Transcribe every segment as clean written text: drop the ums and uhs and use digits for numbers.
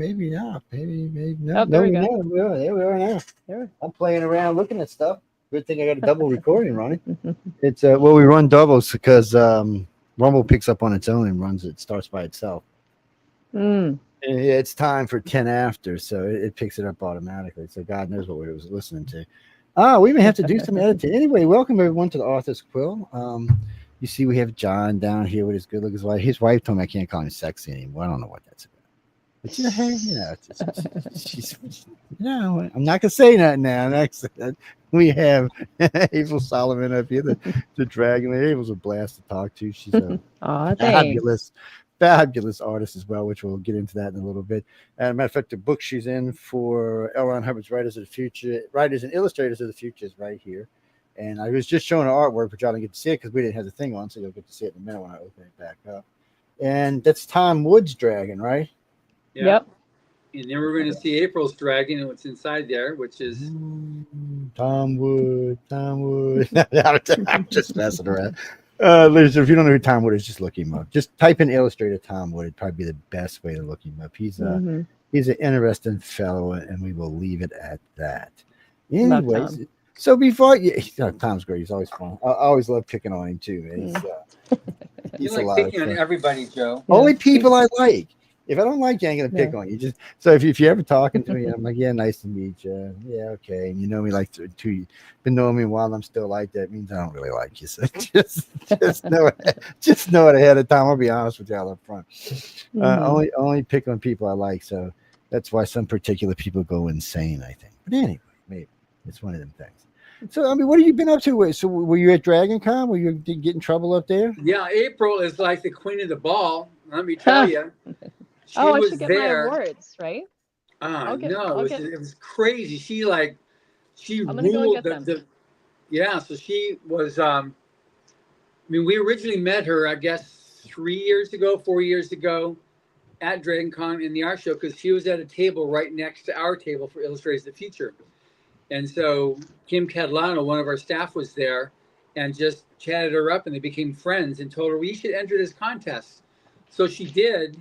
maybe not. Maybe Oh, no. there No, we go. no. There we are now. There. I'm playing around looking at stuff. Good thing I got a double recording running. It's well, we run doubles because Rumble picks up on its own and runs it starts by itself. Mm. It's time for 10 after, so it picks it up automatically. So God knows what we was listening to. We may have to do some editing. Anyway, welcome everyone to the Authors Quill. You see, we have John down here with his good looking wife. His wife told me I can't call him sexy anymore. I don't know what that's about. But she's, I'm not gonna say that now. Next, we have April Solomon up here, the dragon. April's a blast to talk to. She's a Aw, thanks. fabulous, fabulous artist as well, which we'll get into that in a little bit. As a matter of fact, the book she's in for L. Ron Hubbard's Writers of the Future, Writers and Illustrators of the Future is right here. And I was just showing her artwork, but y'all didn't get to see it because we didn't have the thing on, so you'll get to see it in a minute when I open it back up. And that's Tom Wood's dragon, right? Yeah. Yep. And then we're going to see April's dragon and what's inside there, which is Tom Wood. I'm just messing around. Listen, if you don't know who Tom Wood is, just look him up. Just type in Illustrator Tom Wood. It'd probably be the best way to look him up. He's an interesting fellow, and we will leave it at that. Anyways, so before Tom's great. He's always fun. I always love picking on him too. Man. He's you like picking on everybody, Joe. Only people I like. If I don't like you, I ain't gonna pick on you. Just so if you're ever talking to me, I'm like, yeah, nice to meet you. Yeah, okay. And you know me like two. Been knowing me while I'm still like that means I don't really like you. So just know it ahead of time. I'll be honest with y'all up front. Only pick on people I like. So that's why some particular people go insane. I think. But anyway, maybe it's one of them things. So I mean, what have you been up to? So were you at Dragon Con? Were you getting trouble up there? Yeah, April is like the queen of the ball. Let me tell you. I should get my awards, right? No, it was crazy. She ruled so she was we originally met her, I guess 4 years ago at Dragon Con in the art show because she was at a table right next to our table for Illustrators of the Future. And so Kim Catalano, one of our staff, was there and just chatted her up and they became friends and told her, we should enter this contest. So she did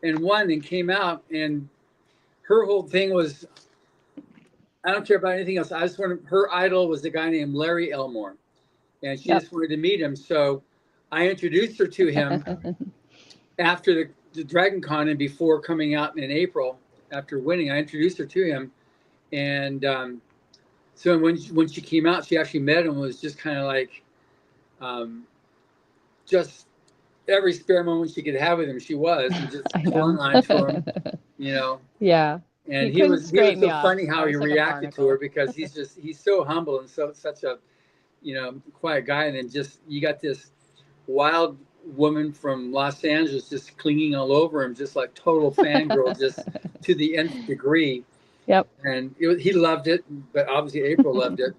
and won and came out, and her whole thing was, I don't care about anything else. I just wanted, her idol was a guy named Larry Elmore, and she just wanted to meet him. So I introduced her to him after the Dragon Con and before coming out in April, after winning, I introduced her to him. And so when she came out, she actually met him and was just kind of like, just every spare moment she could have with him, she was, and just clung on to him, Yeah. And he was so funny how he reacted to her because he's so humble and such a, quiet guy. And then just, you got this wild woman from Los Angeles just clinging all over him, just like total fangirl, just to the nth degree. Yep. And he loved it, but obviously April loved it.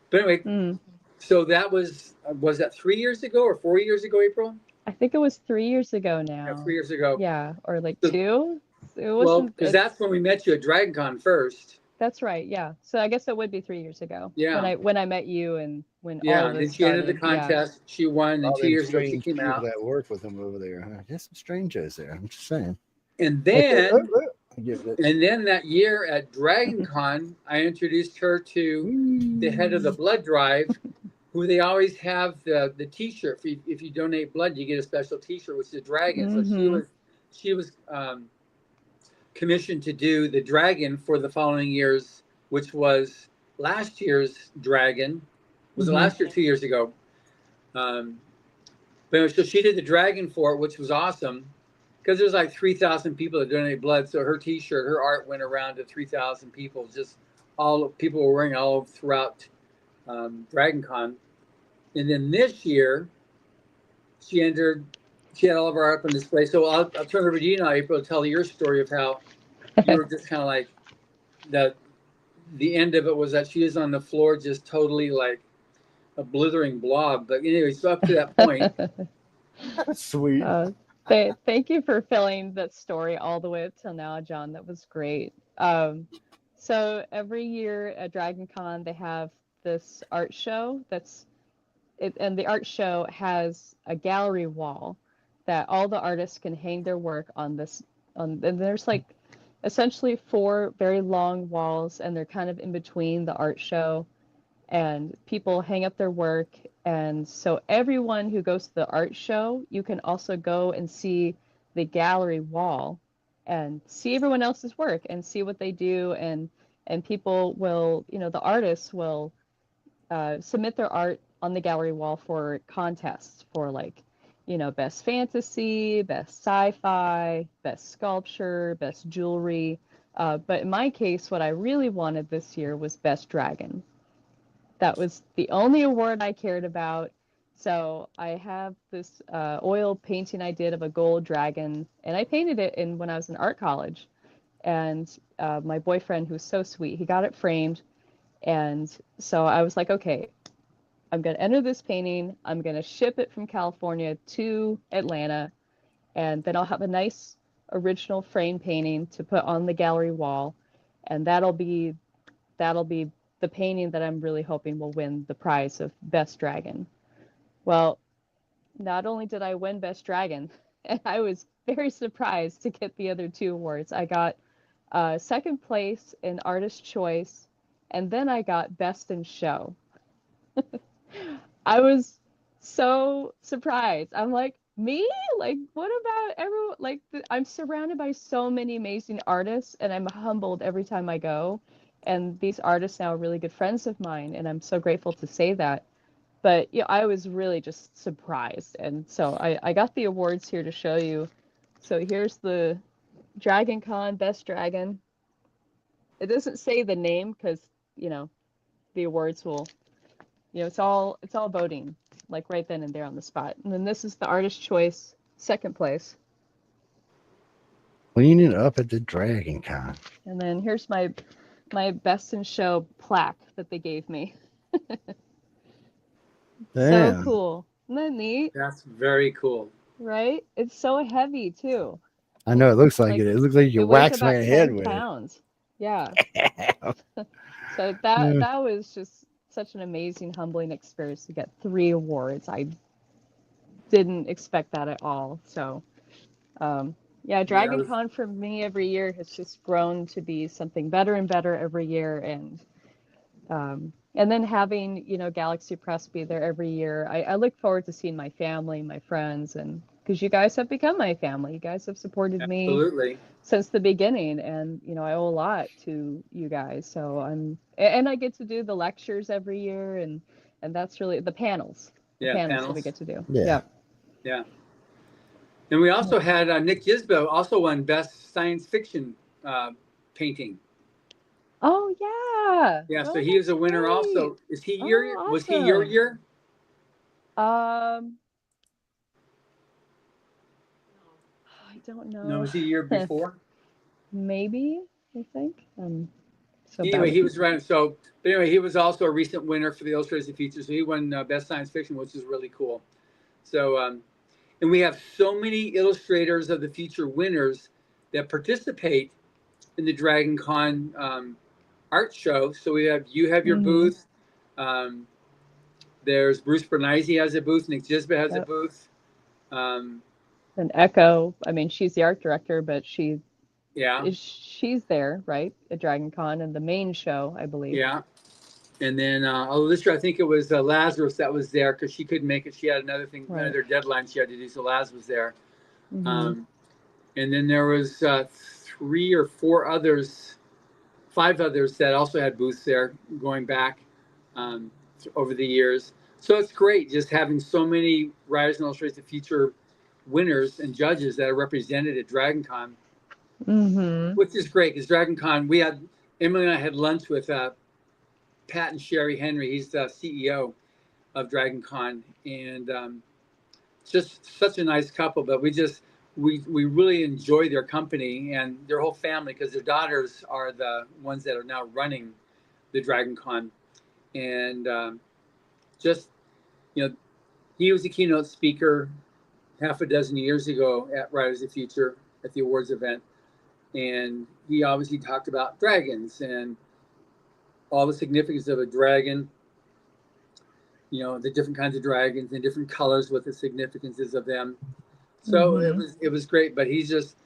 But anyway, so that was that 3 years ago or 4 years ago, April? I think it was 3 years ago now. Yeah, 3 years ago. Yeah, or like 2. It wasn't, because that's when we met you at Dragon Con first. That's right. Yeah. So I guess it would be 3 years ago. Yeah. When I met you and when all of this then she entered the contest. Yeah. She won. And 2 years ago she came out. That worked with him over there. Huh? There's some strangers there. I'm just saying. And then that year at Dragon Con, I introduced her to the head of the blood drive, who they always have the T-shirt. If you donate blood, you get a special T-shirt, which is a dragon. So she was commissioned to do the dragon for the following years, which was last year's dragon. Was it last year, 2 years ago? But so she did the dragon for it, which was awesome because there's like 3,000 people that donate blood. So her T-shirt, her art went around to 3,000 people. Just all people were wearing all throughout Dragon Con. And then this year, she had all of our art on display. So I'll turn it over to you now, April, to tell your story of how you were just kind of like, the end of it was that she was on the floor just totally like a blithering blob. But anyway, so up to that point. That's sweet. Thank you for filling that story all the way up till now, John. That was great. So every year at Dragon Con, they have this art show and the art show has a gallery wall that all the artists can hang their work on and there's like essentially 4 very long walls, and they're kind of in between the art show, and people hang up their work. And so everyone who goes to the art show, you can also go and see the gallery wall and see everyone else's work and see what they do. And people will, the artists will submit their art on the gallery wall for contests for, like, best fantasy, best sci-fi, best sculpture, best jewelry. But in my case, what I really wanted this year was best dragon. That was the only award I cared about. So I have this oil painting I did of a gold dragon, and I painted it when I was in art college. And my boyfriend, who's so sweet, he got it framed. And so I was like, okay, I'm going to enter this painting. I'm going to ship it from California to Atlanta, and then I'll have a nice original frame painting to put on the gallery wall. And that'll be the painting that I'm really hoping will win the prize of Best Dragon. Well, not only did I win Best Dragon, and I was very surprised to get the other 2 awards. I got second place in Artist Choice, and then I got Best in Show. I was so surprised. I'm like, me? Like, what about everyone? Like, I'm surrounded by so many amazing artists, and I'm humbled every time I go. And these artists now are really good friends of mine, and I'm so grateful to say that. But I was really just surprised, and so I got the awards here to show you. So here's the Dragon Con Best Dragon. It doesn't say the name because the awards will, it's all voting, like right then and there on the spot. And then this is the Artist Choice second place. Cleaning up at the Dragon Con. And then here's my Best in Show plaque that they gave me. So cool. Isn't that neat? That's very cool. Right? It's so heavy too. I know, it looks like it. It looks like you waxed my head with pounds. It. Yeah. So that was just such an amazing, humbling experience to get 3 awards. I didn't expect that at all. So, Dragon Con for me every year has just grown to be something better and better every year. And then having, Galaxy Press be there every year, I look forward to seeing my family, my friends, and because you guys have become my family. You guys have supported me since the beginning, and I owe a lot to you guys. So and I get to do the lectures every year, and that's really the panels. Panels that we get to do. Yeah. And we also had Nick Gisbo also won Best Science Fiction Painting. Oh yeah. Yeah, so he was a winner also. Is he awesome. Was he your year? I don't know. No, was he year before? Maybe, I think. So anyway, he was right. So, but anyway, he was also a recent winner for the Illustrators of the Future. So he won Best Science Fiction, which is really cool. So, and we have so many Illustrators of the Future winners that participate in the Dragon Con art show. So you have your booth. There's Bruce Bernise has a booth. Nick Gisbert has a booth. And Echo, I mean, she's the art director, but she's there, right, at Dragon Con and the main show, I believe. Yeah. And then Alicia, I think it was Lazarus that was there because she couldn't make it. She had another thing, another deadline she had to do. So Laz was there. And then there was 3 or 4 others, 5 others that also had booths there going back over the years. So it's great just having so many writers and illustrators of the future winners and judges that are represented at Dragon Con, which is great because Dragon Con, Emily and I had lunch with Pat and Sherry Henry. He's the CEO of Dragon Con, and just such a nice couple. But we really enjoy their company and their whole family because their daughters are the ones that are now running the Dragon Con. And he was a keynote speaker half a dozen years ago at Writers of the Future at the awards event. And he obviously talked about dragons and all the significance of a dragon, the different kinds of dragons and different colors, what the significances of them. So it was great, but he's just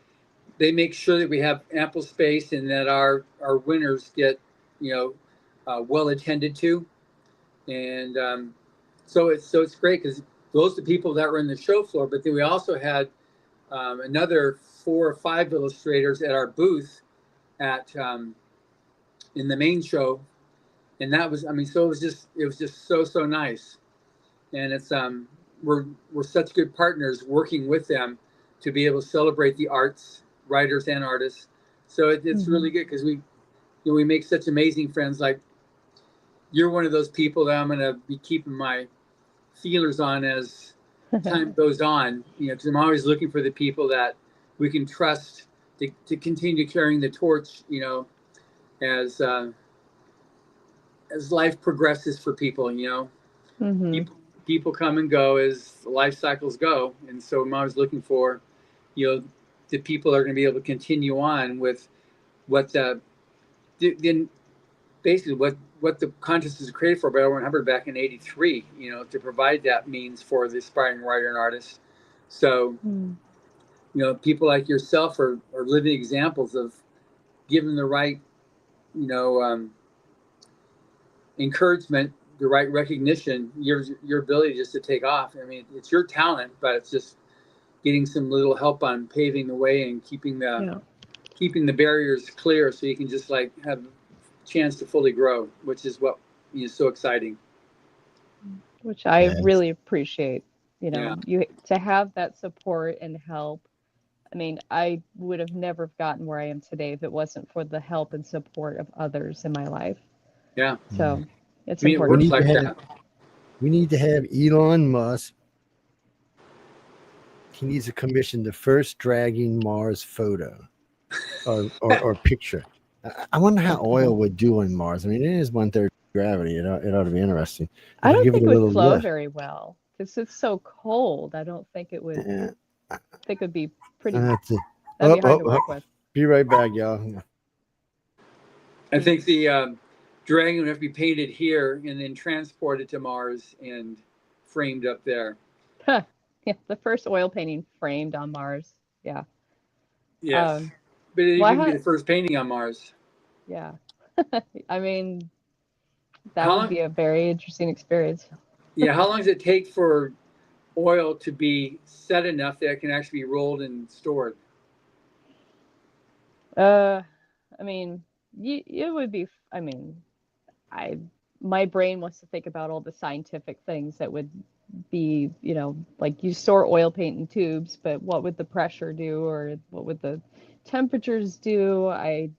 they make sure that we have ample space and that our winners get, well attended to. And so it's great because those are the people that were in the show floor. But then we also had another 4 or 5 illustrators at our booth at in the main show, and that was, so it was just so nice. And it's we're such good partners working with them to be able to celebrate the arts, writers and artists. So it's really good because we make such amazing friends. Like, you're one of those people that I'm going to be keeping my feelers on as time goes on, because I'm always looking for the people that we can trust to continue carrying the torch, as life progresses for people. People come and go as life cycles go, and so I'm always looking for, the people that are going to be able to continue on with what then basically what the contest is created for by L. Ron Hubbard back in '83, to provide that means for the aspiring writer and artist. So, people like yourself are living examples of giving the right, encouragement, the right recognition, your ability just to take off. It's your talent, but it's just getting some little help on paving the way and keeping the barriers clear, so you can just have a chance to fully grow, which is what is so exciting. Which I really appreciate. You to have that support and help. I would have never gotten where I am today if it wasn't for the help and support of others in my life. Yeah. So it's important. We need to have Elon Musk. He needs to commission the first dragging Mars photo or picture. I wonder how oil would do on Mars. It is 1/3 gravity. It ought to be interesting. I don't think it would flow very well because it's so cold. I don't think it would. I think it would be pretty. That'd be hard to work with. Be right back, y'all. I think the dragon would have to be painted here and then transported to Mars and framed up there. Yeah, the first oil painting framed on Mars. Yeah. Yes. But it would be the first painting on Mars. Yeah. That would be a very interesting experience. Yeah. How long does it take for oil to be set enough that it can actually be rolled and stored? It would be, my brain wants to think about all the scientific things that would be, like you store oil paint in tubes, but what would the pressure do, or what would the temperatures do? I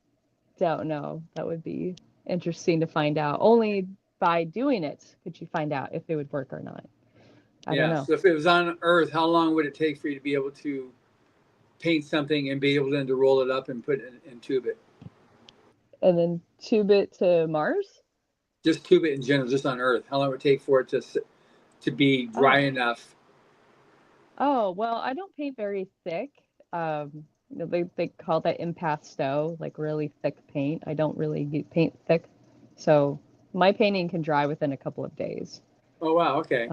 don't know. That would be interesting to find out. Only by doing it could you find out if it would work or not. I don't know. So if it was on Earth, how long would it take for you to be able to paint something and be able then to roll it up and put it and tube it? And then tube it to Mars? Just tube it in general, just on Earth. How long would it take for it to be dry enough? Oh, well, I don't paint very thick. They call that impasto, like really thick paint. I don't really paint thick. So my painting can dry within a couple of days. Oh, wow. Okay.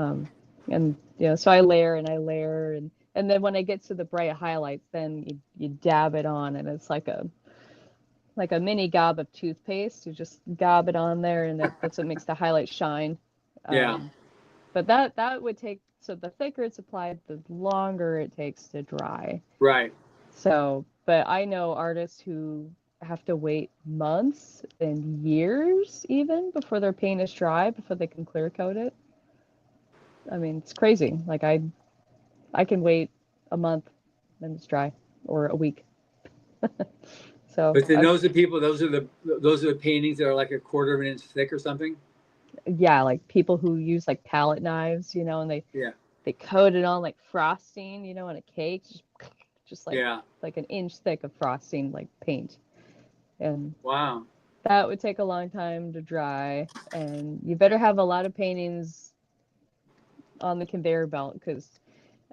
And so I layer and then when I get to the bright highlights, then you dab it on, and it's like a mini gob of toothpaste. You just gob it on there, and that's what makes the highlights shine. But that would take, so the thicker it's applied, the longer it takes to dry. Right. So, but I know artists who have to wait months and years even before their paint is dry, before they can clear coat it. It's crazy. Like I can wait a month and it's dry, or a week. So. But then those are the paintings that are like 1/4 of an inch thick or something. Yeah, like people who use like palette knives, and they coat it on like frosting, on a cake, just like an inch thick of frosting, like paint. And wow, that would take a long time to dry, and you better have a lot of paintings on the conveyor belt, because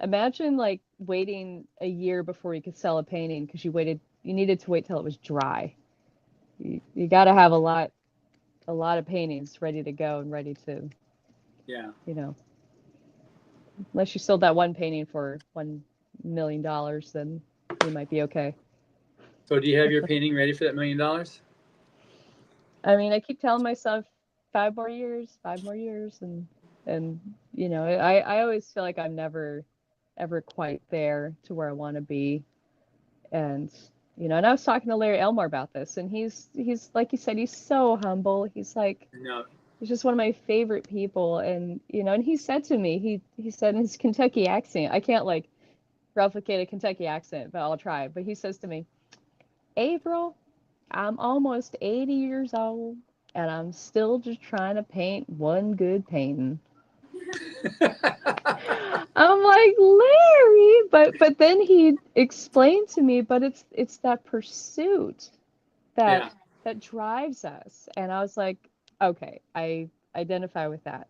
imagine like waiting a year before you could sell a painting because you needed to wait till it was dry. You got to have a lot of paintings ready to go and ready to, unless you sold that one painting for $1 million, then you might be okay. So do you have your painting ready for that $1 million? I mean, I keep telling myself 5 more years, and you know, I always feel like I'm never ever quite there to where I want to be. And you know, and I was talking to Larry Elmore about this, and he's like you said, he's so humble. He's like, No. he's just one of my favorite people. And you know, and he said to me, he said in his Kentucky accent, I can't like replicate a Kentucky accent, but I'll try. But he says to me, April, I'm almost 80 years old, and I'm still just trying to paint one good painting. I'm like, Larry, but then he explained to me, but it's that pursuit that drives us. And I was like, okay, I identify with that.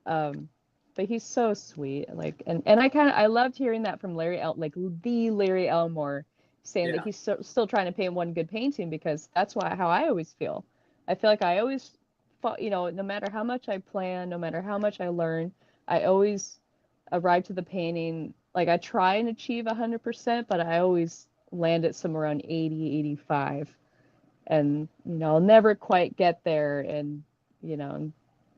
But he's so sweet. Like, and I loved hearing that from Larry Larry Elmore saying that he's still trying to paint one good painting, because that's how I always feel. I feel like I always, you know, no matter how much I plan, no matter how much I learn, I always arrive to the painting. Like, I try and achieve 100%, but I always land at somewhere around 80, 85. And, you know, I'll never quite get there. And, you know, and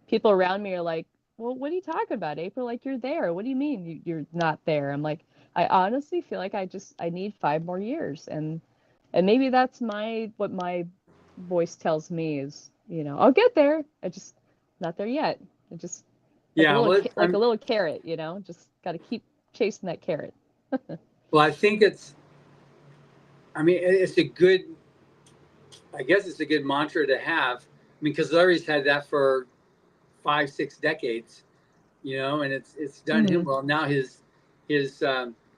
people around me are like, well, what are you talking about, April? Like, you're there. What do you mean you're not there? I'm like, I honestly feel like I need 5 more years. And maybe that's what my voice tells me is, you know, I'll get there. I just not there yet. I just like a little carrot, you know, just got to keep chasing that carrot. Well, I think it's a good, I guess it's a good mantra to have. I mean, because Larry's had that for 5-6 decades, you know, and it's done him well. Now his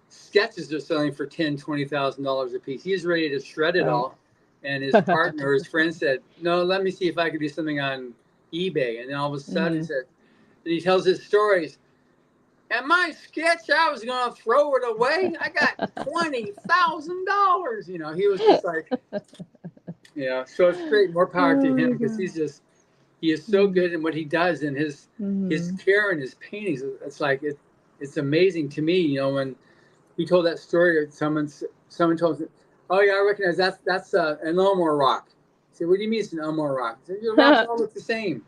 sketches are selling for $10,000-$20,000 a piece. He's ready to shred it all. And his partner, his friend said, no, let me see if I could do something on eBay. And then all of a sudden he tells his stories. And my sketch, I was going to throw it away. I got $20,000. You know, he was just like, yeah. So it's great. More power to him, because he is so good in what he does, and his care and his paintings. It's like it's amazing to me. You know, when he told that story, someone told him, oh yeah, I recognize that's an Elmore rock. I said, what do you mean it's an Elmore rock? I said, your rocks all look the same.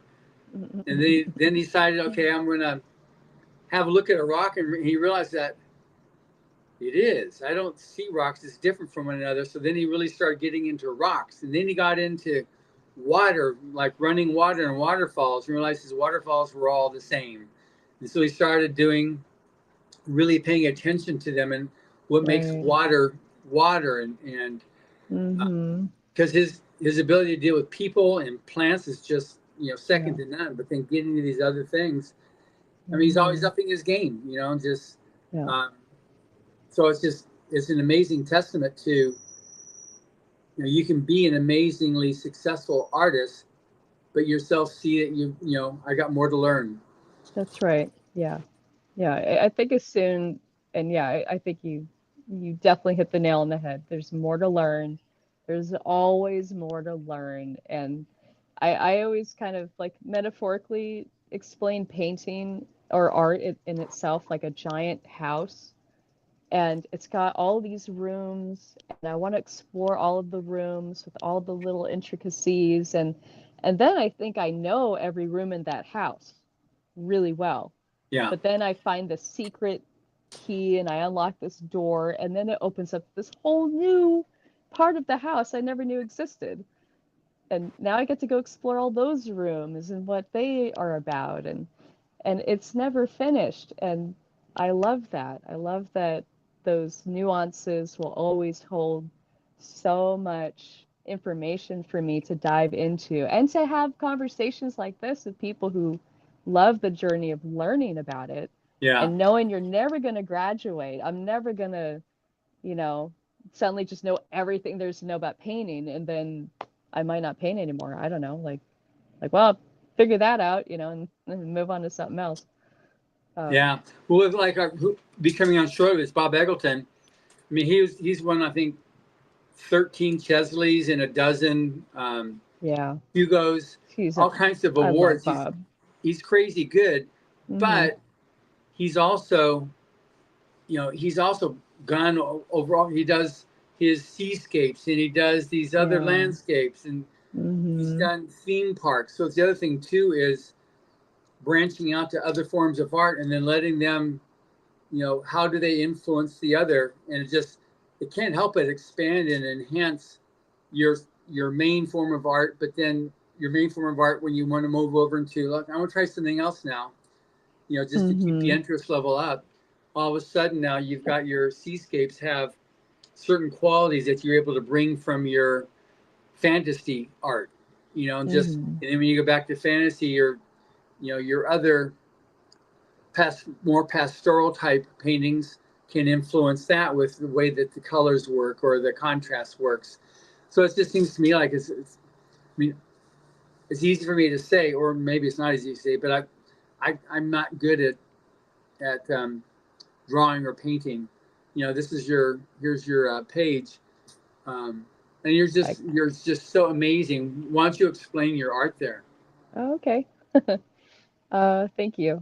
And then he decided, okay, I'm gonna have a look at a rock, and he realized that it is. I don't see rocks as different from one another. So then he really started getting into rocks, and then he got into water, like running water and waterfalls, and realized his waterfalls were all the same. And so he started really paying attention to them and what makes water, and because his ability to deal with people and plants is just, you know, second to none. But then getting to these other things, I mean, he's always upping his game, you know, just so it's an amazing testament to, you know, you can be an amazingly successful artist, but yourself see that you know, I got more to learn. That's right. Yeah. I think as soon, and I think you definitely hit the nail on the head. There's more to learn. There's always more to learn. And I always kind of like metaphorically explain painting or art in itself like a giant house. And it's got all these rooms, and I want to explore all of the rooms with all the little intricacies. And then I think I know every room in that house really well. Yeah. But then I find the secret key and I unlock this door, and then it opens up this whole new part of the house I never knew existed. And now I get to go explore all those rooms and what they are about, and it's never finished. And I love that. I love that those nuances will always hold so much information for me to dive into, and to have conversations like this with people who love the journey of learning about it. And knowing you're never going to graduate. I'm never going to, you know, suddenly just know everything there's to know about painting, and then I might not paint anymore. I don't know, like well, figure that out, you know, and move on to something else. Well, like becoming on short of it's Bob Eggleton. I mean, he's won, I think, 13 Chesleys and a dozen Hugos, all kinds of awards. He's crazy good, but he's also, you know, he's also gone overall. He does his seascapes, and he does these other landscapes, and he's done theme parks. So it's the other thing too is branching out to other forms of art and then letting them, how do they influence the other? And it can't help but expand and enhance your main form of art, but then your main form of art when you want to move over into, look, I want to try something else now, just to keep the interest level up. All of a sudden now you've got your seascapes have certain qualities that you're able to bring from your fantasy art, and and then when you go back to fantasy, your other more pastoral type paintings can influence that with the way that the colors work or the contrast works. So it just seems to me like it's easy for me to say, or maybe it's not easy to say, but I'm not good at drawing or painting. Here's your page, and you're just so amazing. Why don't you explain your art there? Okay. Thank you.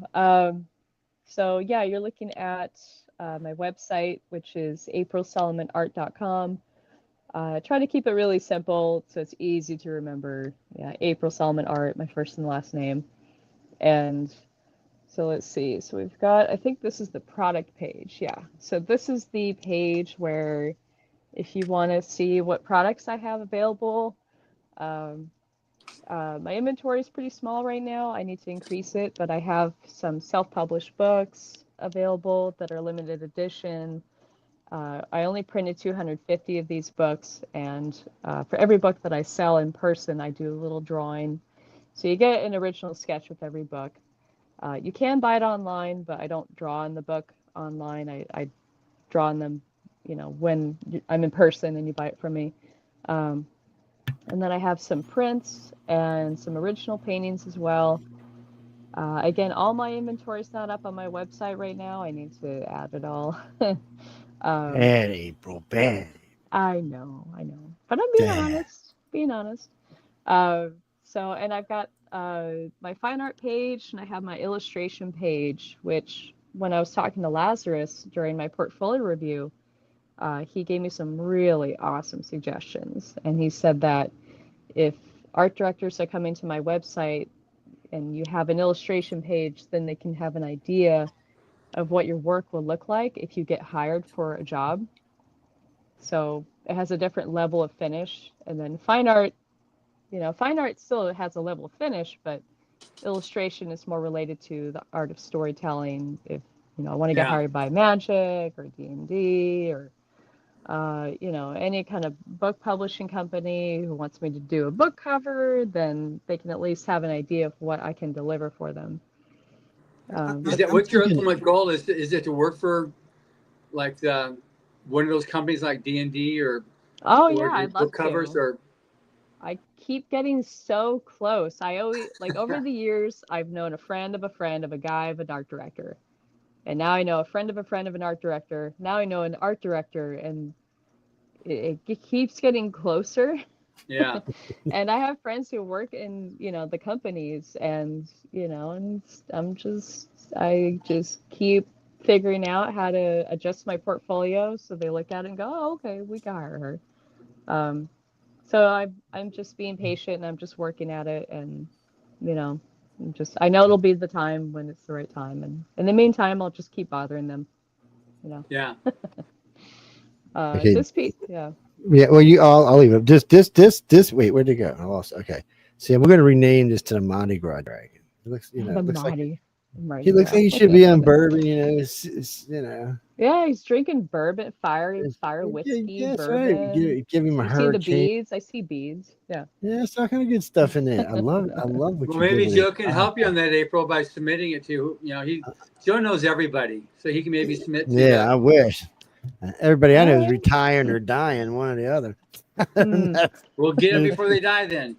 So yeah, you're looking at my website, which is aprilsolomonart.com. Try to keep it really simple so it's easy to remember. Yeah, April Solomon Art, my first and last name. And so let's see. So we've got, I think this is the product page. Yeah. So this is the page where if you want to see what products I have available, my inventory is pretty small right now. I need to increase it, but I have some self-published books available that are limited edition. I only printed 250 of these books, and for every book that I sell in person, I do a little drawing. So you get an original sketch with every book. You can buy it online, but I don't draw in the book online. I draw in them, when I'm in person and you buy it from me. And then I have some prints and some original paintings as well. Again, all my inventory is not up on my website right now. I need to add it all. Bad April, bad. I know. But I'm being honest. And I've got my fine art page and I have my illustration page, which when I was talking to Lazarus during my portfolio review, he gave me some really awesome suggestions. And he said that if art directors are coming to my website and you have an illustration page, then they can have an idea of what your work will look like if you get hired for a job. So it has a different level of finish. And then fine art still has a level of finish, but illustration is more related to the art of storytelling. If, I want to get hired by Magic or D&D or, any kind of book publishing company who wants me to do a book cover, then they can at least have an idea of what I can deliver for them. Is that what your ultimate goal is? Is it to work for like one of those companies like D&D or I'd love book covers to. or I keep getting so close. I always over the years I've known a friend of a guy of an art director. And now I know a friend of an art director. Now I know an art director, and it keeps getting closer. Yeah. And I have friends who work in, the companies, and, and I just keep figuring out how to adjust my portfolio so they look at it and go, oh, okay, we can hire her. So I'm just being patient and I'm just working at it, and, I know it'll be the time when it's the right time. And in the meantime, I'll just keep bothering them, Yeah. Okay. This piece, yeah. Yeah, well, I'll leave it. This. Wait, where'd it go? I lost. Okay, see, we're going to rename this to the Mardi Gras Dragon. It looks, He looks like he should be on bourbon. It's Yeah, he's drinking bourbon, fire whiskey, bourbon. Right. Give him a hurricane. See the beads? I see beads. Yeah. Yeah, it's all kind of good stuff in there. I love what you maybe did. Joe can help you on that, April, by submitting it to Joe knows everybody, so he can maybe submit. I wish. Everybody I know is retiring or dying, one or the other. We'll get them before they die. Then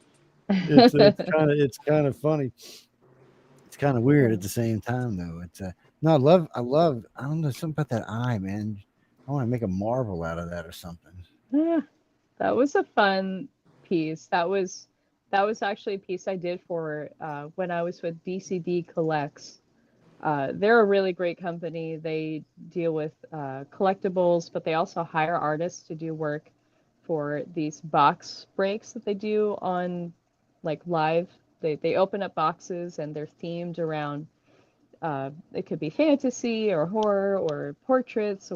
it's kind of funny. It's kind of weird at the same time, though. It's no, I love. I don't know, something about that eye, man. I want to make a marvel out of that or something. Yeah, that was a fun piece. That was actually a piece I did for when I was with DCD Collects. They're a really great company. They deal with collectibles, but they also hire artists to do work for these box breaks that they do on like live. They open up boxes and they're themed around it could be fantasy or horror or portraits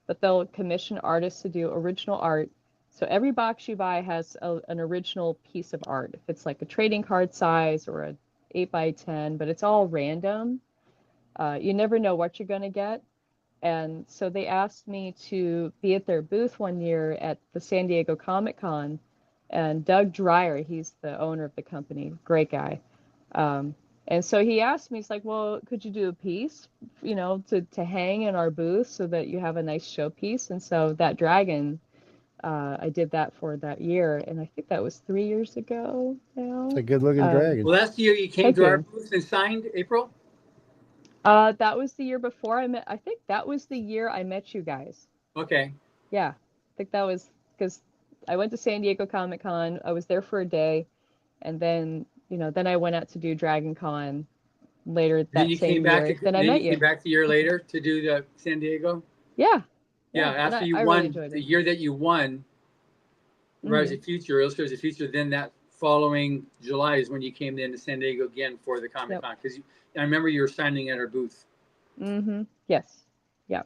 but they'll commission artists to do original art. So every box you buy has an original piece of art. If it's like a trading card size or a 8x10, but it's all random. You never know what you're going to get. And so they asked me to be at their booth one year at the San Diego Comic-Con. And Doug Dreyer, he's the owner of the company, great guy. And so he asked me, he's like, well, could you do a piece, to hang in our booth so that you have a nice showpiece? And so that dragon, I did that for that year. And I think that was 3 years ago now. It's a good looking dragon. Well, that's the year you came to our booth and signed, April? That was the year before I think that was the year I met you guys. Okay. Yeah. I think that was because I went to San Diego Comic-Con. I was there for a day. And then, then I went out to do Dragon Con later that same year. Then I met you. Came back the year later to do the San Diego? Yeah. Yeah, after you won, the year that you won, Rise of Future, Illustrators of Future, then that following July is when you came in to San Diego again for the Comic-Con. Because I remember you were signing at our booth. Mm-hmm. Yes. Yeah.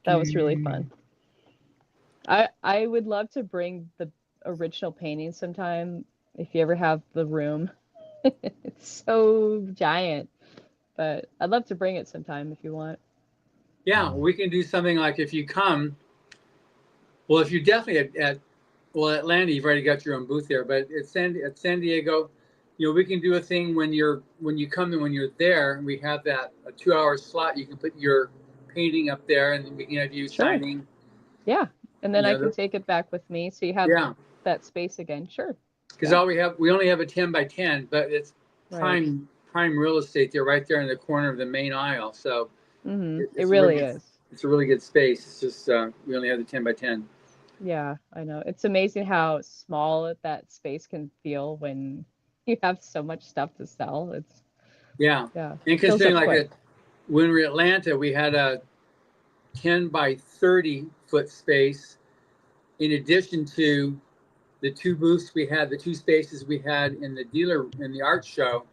That was really fun. I would love to bring the original painting sometime if you ever have the room. It's so giant, but I'd love to bring it sometime if you want. Yeah, we can do something like if you come. Well, if you're definitely at Atlanta, you've already got your own booth there. But at San Diego, we can do a thing when you come and when you're there. We have a 2-hour slot. You can put your painting up there, and we can have you signing. Yeah, and then I can take it back with me, so you have that space again. Sure. Because we only have a 10x10, but it's prime real estate there, right there in the corner of the main aisle. So it really is. It's a really good space. It's just we only have the 10x10. Yeah, I know. It's amazing how small that space can feel when you have so much stuff to sell. It's And considering when we were in Atlanta, we had a 10x30 foot space in addition to the two booths we had, the two spaces we had in the art show.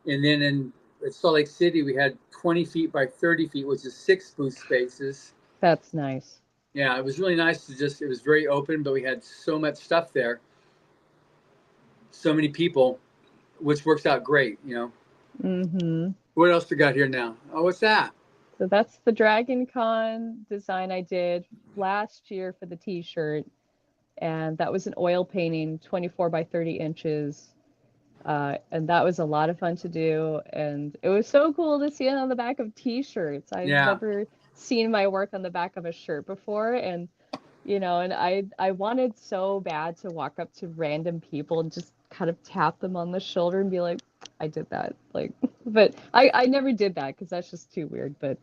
And then in Salt Lake City, we had 20 feet by 30 feet, which is 6 booth spaces. That's nice. Yeah, it was really nice it was very open, but we had so much stuff there. So many people, which works out great, Mm-hmm. What else we got here now? Oh, what's that? So that's the Dragon Con design I did last year for the t-shirt. And that was an oil painting, 24 by 30 inches. And that was a lot of fun to do. And it was so cool to see it on the back of t-shirts. I've never seen my work on the back of a shirt before. And, and I wanted so bad to walk up to random people and just kind of tap them on the shoulder and be like, I did that. But I never did that because that's just too weird. But,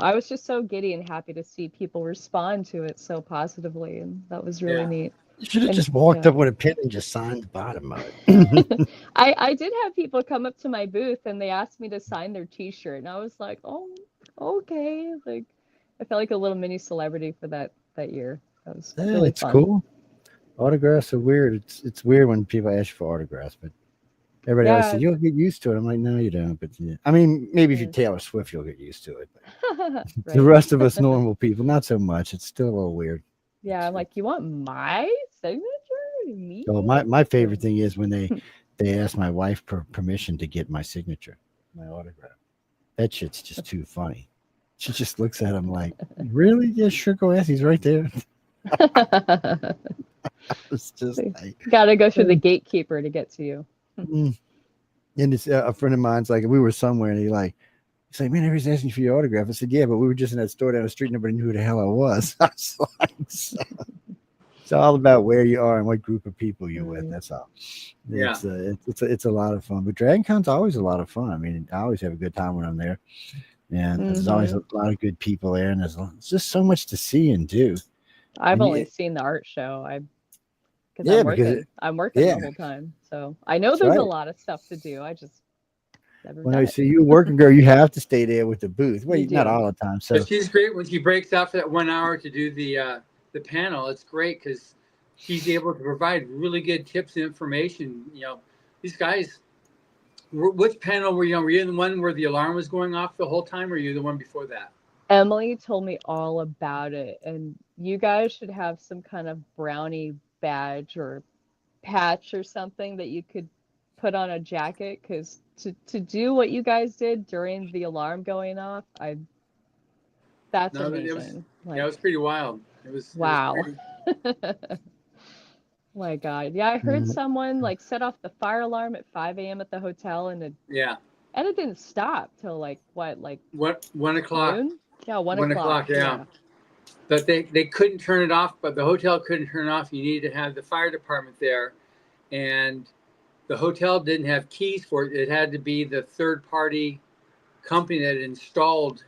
I was just so giddy and happy to see people respond to it so positively. And that was really neat. You should have just walked up with a pen and just signed the bottom of it. I did have people come up to my booth and they asked me to sign their t-shirt. And I was like, oh, okay. I felt like a little mini celebrity for that year. That was really fun. Cool. Autographs are weird. It's weird when people ask you for autographs, but everybody always says you'll get used to it. I'm like, no, you don't. But I mean, maybe if you're Taylor Swift, you'll get used to it. But the rest of us normal people, not so much. It's still a little weird. Yeah, I'm like, you want my signature? Me? Oh, my favorite thing is when they ask my wife for permission to get my signature, my autograph. That shit's just too funny. She just looks at him like, really? Yeah, sure, go ask. He's right there. It's just like, gotta go through the gatekeeper to get to you. And it's a friend of mine's like, we were somewhere and he's like, man, everybody's asking for your autograph. I said, yeah, but we were just in that store down the street. Nobody knew who the hell I was. I was like, it's all about where you are and what group of people you're with. That's all. It's a lot of fun. But Dragon Con's always a lot of fun. I mean, I always have a good time when I'm there. And there's always a lot of good people there. And there's just so much to see and do. I've only seen the art show. I'm working the whole time. So I know there's a lot of stuff to do. When I see you working girl, you have to stay there with the booth. Well, not all the time. So but she's great when she breaks out for that 1 hour to do the panel. It's great because she's able to provide really good tips and information. You know, these guys. Which panel were you on? Were you in the one where the alarm was going off the whole time, or were you the one before that? Emily told me all about it, and you guys should have some kind of brownie badge or patch or something that you could put on a jacket, because to do what you guys did during the alarm going off, that's amazing. It was pretty wild. It was wow. It was pretty... My God. Yeah, I heard someone like set off the fire alarm at 5 a.m. at the hotel, and it didn't stop till like 1 o'clock. Noon? Yeah, 1 o'clock. Yeah. But they couldn't turn it off, but the hotel couldn't turn it off. You needed to have the fire department there, and the hotel didn't have keys for it. It had to be the third-party company that installed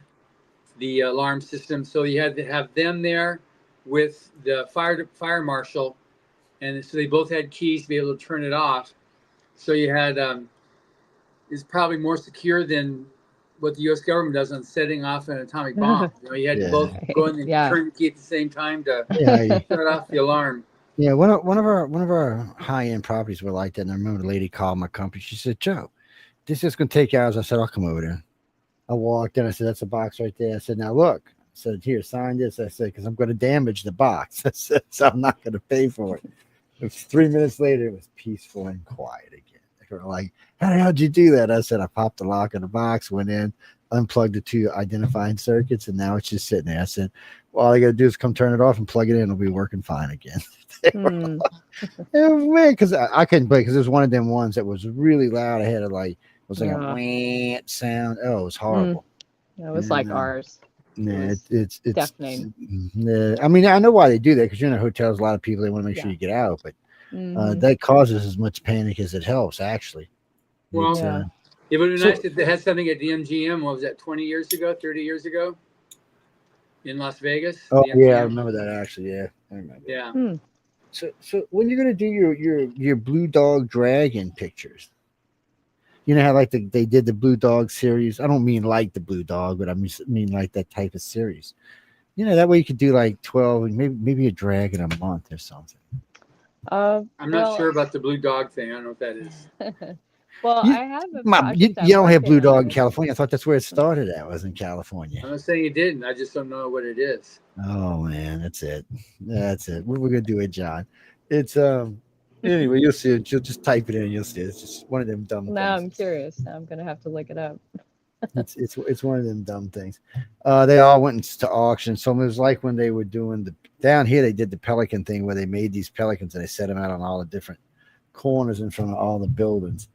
the alarm system. So you had to have them there with the fire marshal. And so they both had keys to be able to turn it off. So you had, it's probably more secure than what the U.S. government does on setting off an atomic bomb. You know, you had to both go in and turn the key at the same time to shut off the alarm. Yeah, one of our high-end properties were like that. And I remember the lady called my company. She said, "Joe, this is going to take hours." I said, "I'll come over there." I walked in. I said, "That's a box right there." I said, "Now look." I said, "Here, sign this." I said, "Because I'm going to damage the box." I said, "So I'm not going to pay for it." It was 3 minutes later. It was peaceful and quiet again. They were like, "How the hell did you do that?" I said, "I popped the lock in the box, went in, unplugged the 2 identifying circuits, and now it's just sitting there." I said, "Well, all I got to do is come turn it off and plug it in. It'll be working fine again." Man, because I couldn't play because it was one of them ones that was really loud. I had a it was like a wah sound. Oh, it was horrible. It was like ours. Yeah, it's deafening. I mean, I know why they do that, because you're in a hotel. There's a lot of people. They want to make sure you get out, but that causes as much panic as it helps. Actually, well, it would be nice if they had something at the MGM. What was that? 20 years ago, 30 years ago, in Las Vegas. Oh yeah, I remember that. Actually, yeah, I remember. Yeah. So when you're gonna do your Blue Dog Dragon pictures, you know how like they did the Blue Dog series. I don't mean like the Blue Dog, but I mean like that type of series. You know, that way you could do like 12, maybe a dragon a month or something. I'm not sure about the Blue Dog thing. I don't know what that is. Well, I have you don't have Blue Dog in California. I thought that's where it started at, was in California. I'm not saying you didn't. I just don't know what it is. Oh man, that's it. That's it. We're gonna do it, John. It's anyway, you'll see it. You'll just type it in and you'll see it. It's just one of them dumb things. Now I'm curious. Now I'm gonna have to look it up. It's one of them dumb things. They all went to auction. So it was like when they were doing down here, they did the pelican thing where they made these pelicans and they set them out on all the different corners in front of all the buildings.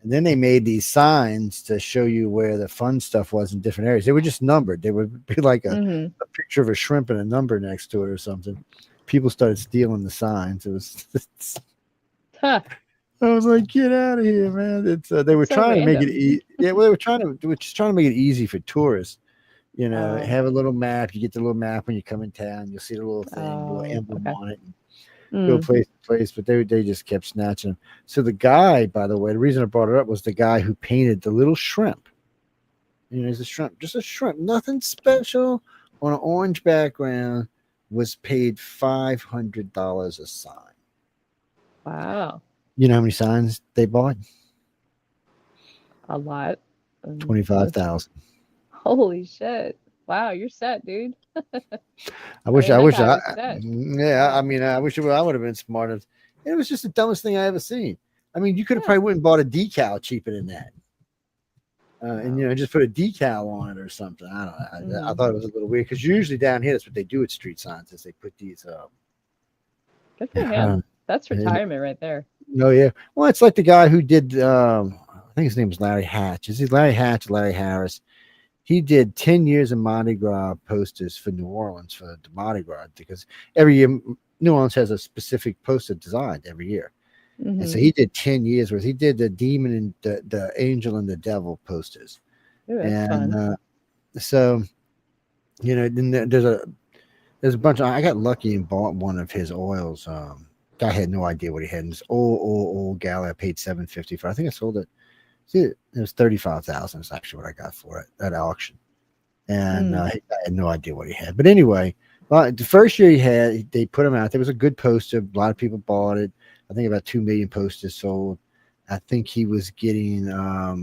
And then they made these signs to show you where the fun stuff was in different areas. They were just numbered. They would be like a picture of a shrimp and a number next to it or something. People started stealing the signs. It was I was like, get out of here, man. It's they were trying to make it easy. Yeah, well, they were just trying to make it easy for tourists. You know, have a little map. You get the little map when you come in town. You'll see the little thing, little emblem on it. Go place to place, but they just kept snatching them. So the guy, by the way, the reason I brought it up was the guy who painted the little shrimp. You know, he's a shrimp, just a shrimp, nothing special, on an orange background, was paid $500 a sign. Wow. You know how many signs they bought? A lot. 25,000. Holy shit. Wow, you're set, dude. I wish I would have been smarter. It was just the dumbest thing I ever seen. I mean, you could have probably went and bought a decal cheaper than that. And you know, just put a decal on it or something. I don't know. I thought it was a little weird, because usually down here that's what they do at street signs, is they put these good for him. That's retirement right there. No, yeah. Well, it's like the guy who did I think his name was Larry Hatch. Is he Larry Hatch, Larry Harris? He did 10 years of Mardi Gras posters for New Orleans for the Mardi Gras, because every year New Orleans has a specific poster designed every year. And so he did 10 years worth. He did the demon and the angel and the devil posters. Ooh, that's fun. So, you know, then there's a bunch of, I got lucky and bought one of his oils. I had no idea what he had. And this old gal I paid $750 for. I think I sold it See, it was 35,000 is actually what I got for it at auction, and I had no idea what he had. But anyway, well, the first year they put him out. There was a good poster. A lot of people bought it. I think about 2 million posters sold. I think he was getting. I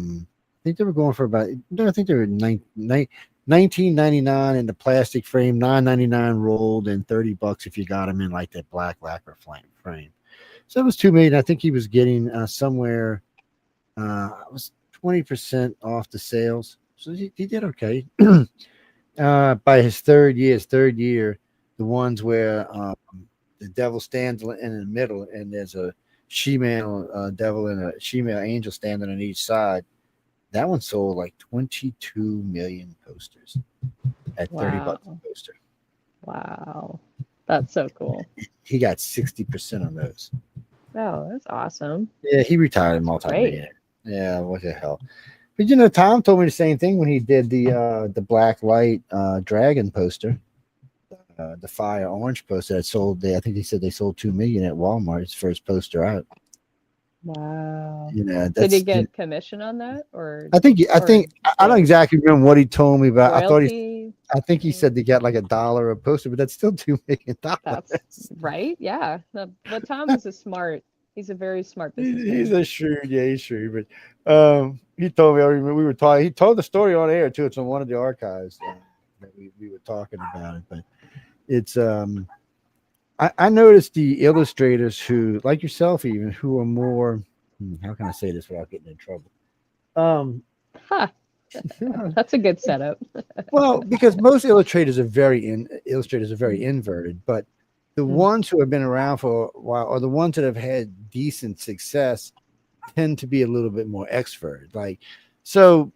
think they were going for about. No, I think they were $19.99 in the plastic frame, $9.99 rolled, and $30 if you got them in like that black lacquer frame. So it was 2 million. I think he was getting somewhere. It was 20% off the sales, so he did okay. By his third year, the ones where the devil stands in the middle, and there's a she-male devil and a she-male angel standing on each side. That one sold like 22 million posters at $30 a poster. Wow, that's so cool. He got 60% on those. Oh, that's awesome. Yeah, he retired multi-millionaire. Yeah, what the hell. But you know, Tom told me the same thing when he did the black light dragon poster, the fire orange poster that sold. I think he said they sold 2 million at Walmart. His first poster out. Wow. You know, did he get commission on that, or I don't exactly remember what he told me, but royalty? I think he said they got like $1 a poster, but that's still $2 million. That's right. Yeah. But Tom is he's a very smart businessman. He's a shrewd, he's shrewd. But he told me, I remember we were talking, he told the story on air too. It's on one of the archives that we were talking about it. But it's I noticed the illustrators who, like yourself even, who are more, how can I say this without getting in trouble? That's a good setup. Well, because most illustrators are very inverted, but the ones who have been around for a while, or the ones that have had decent success, tend to be a little bit more extroverted. Like, so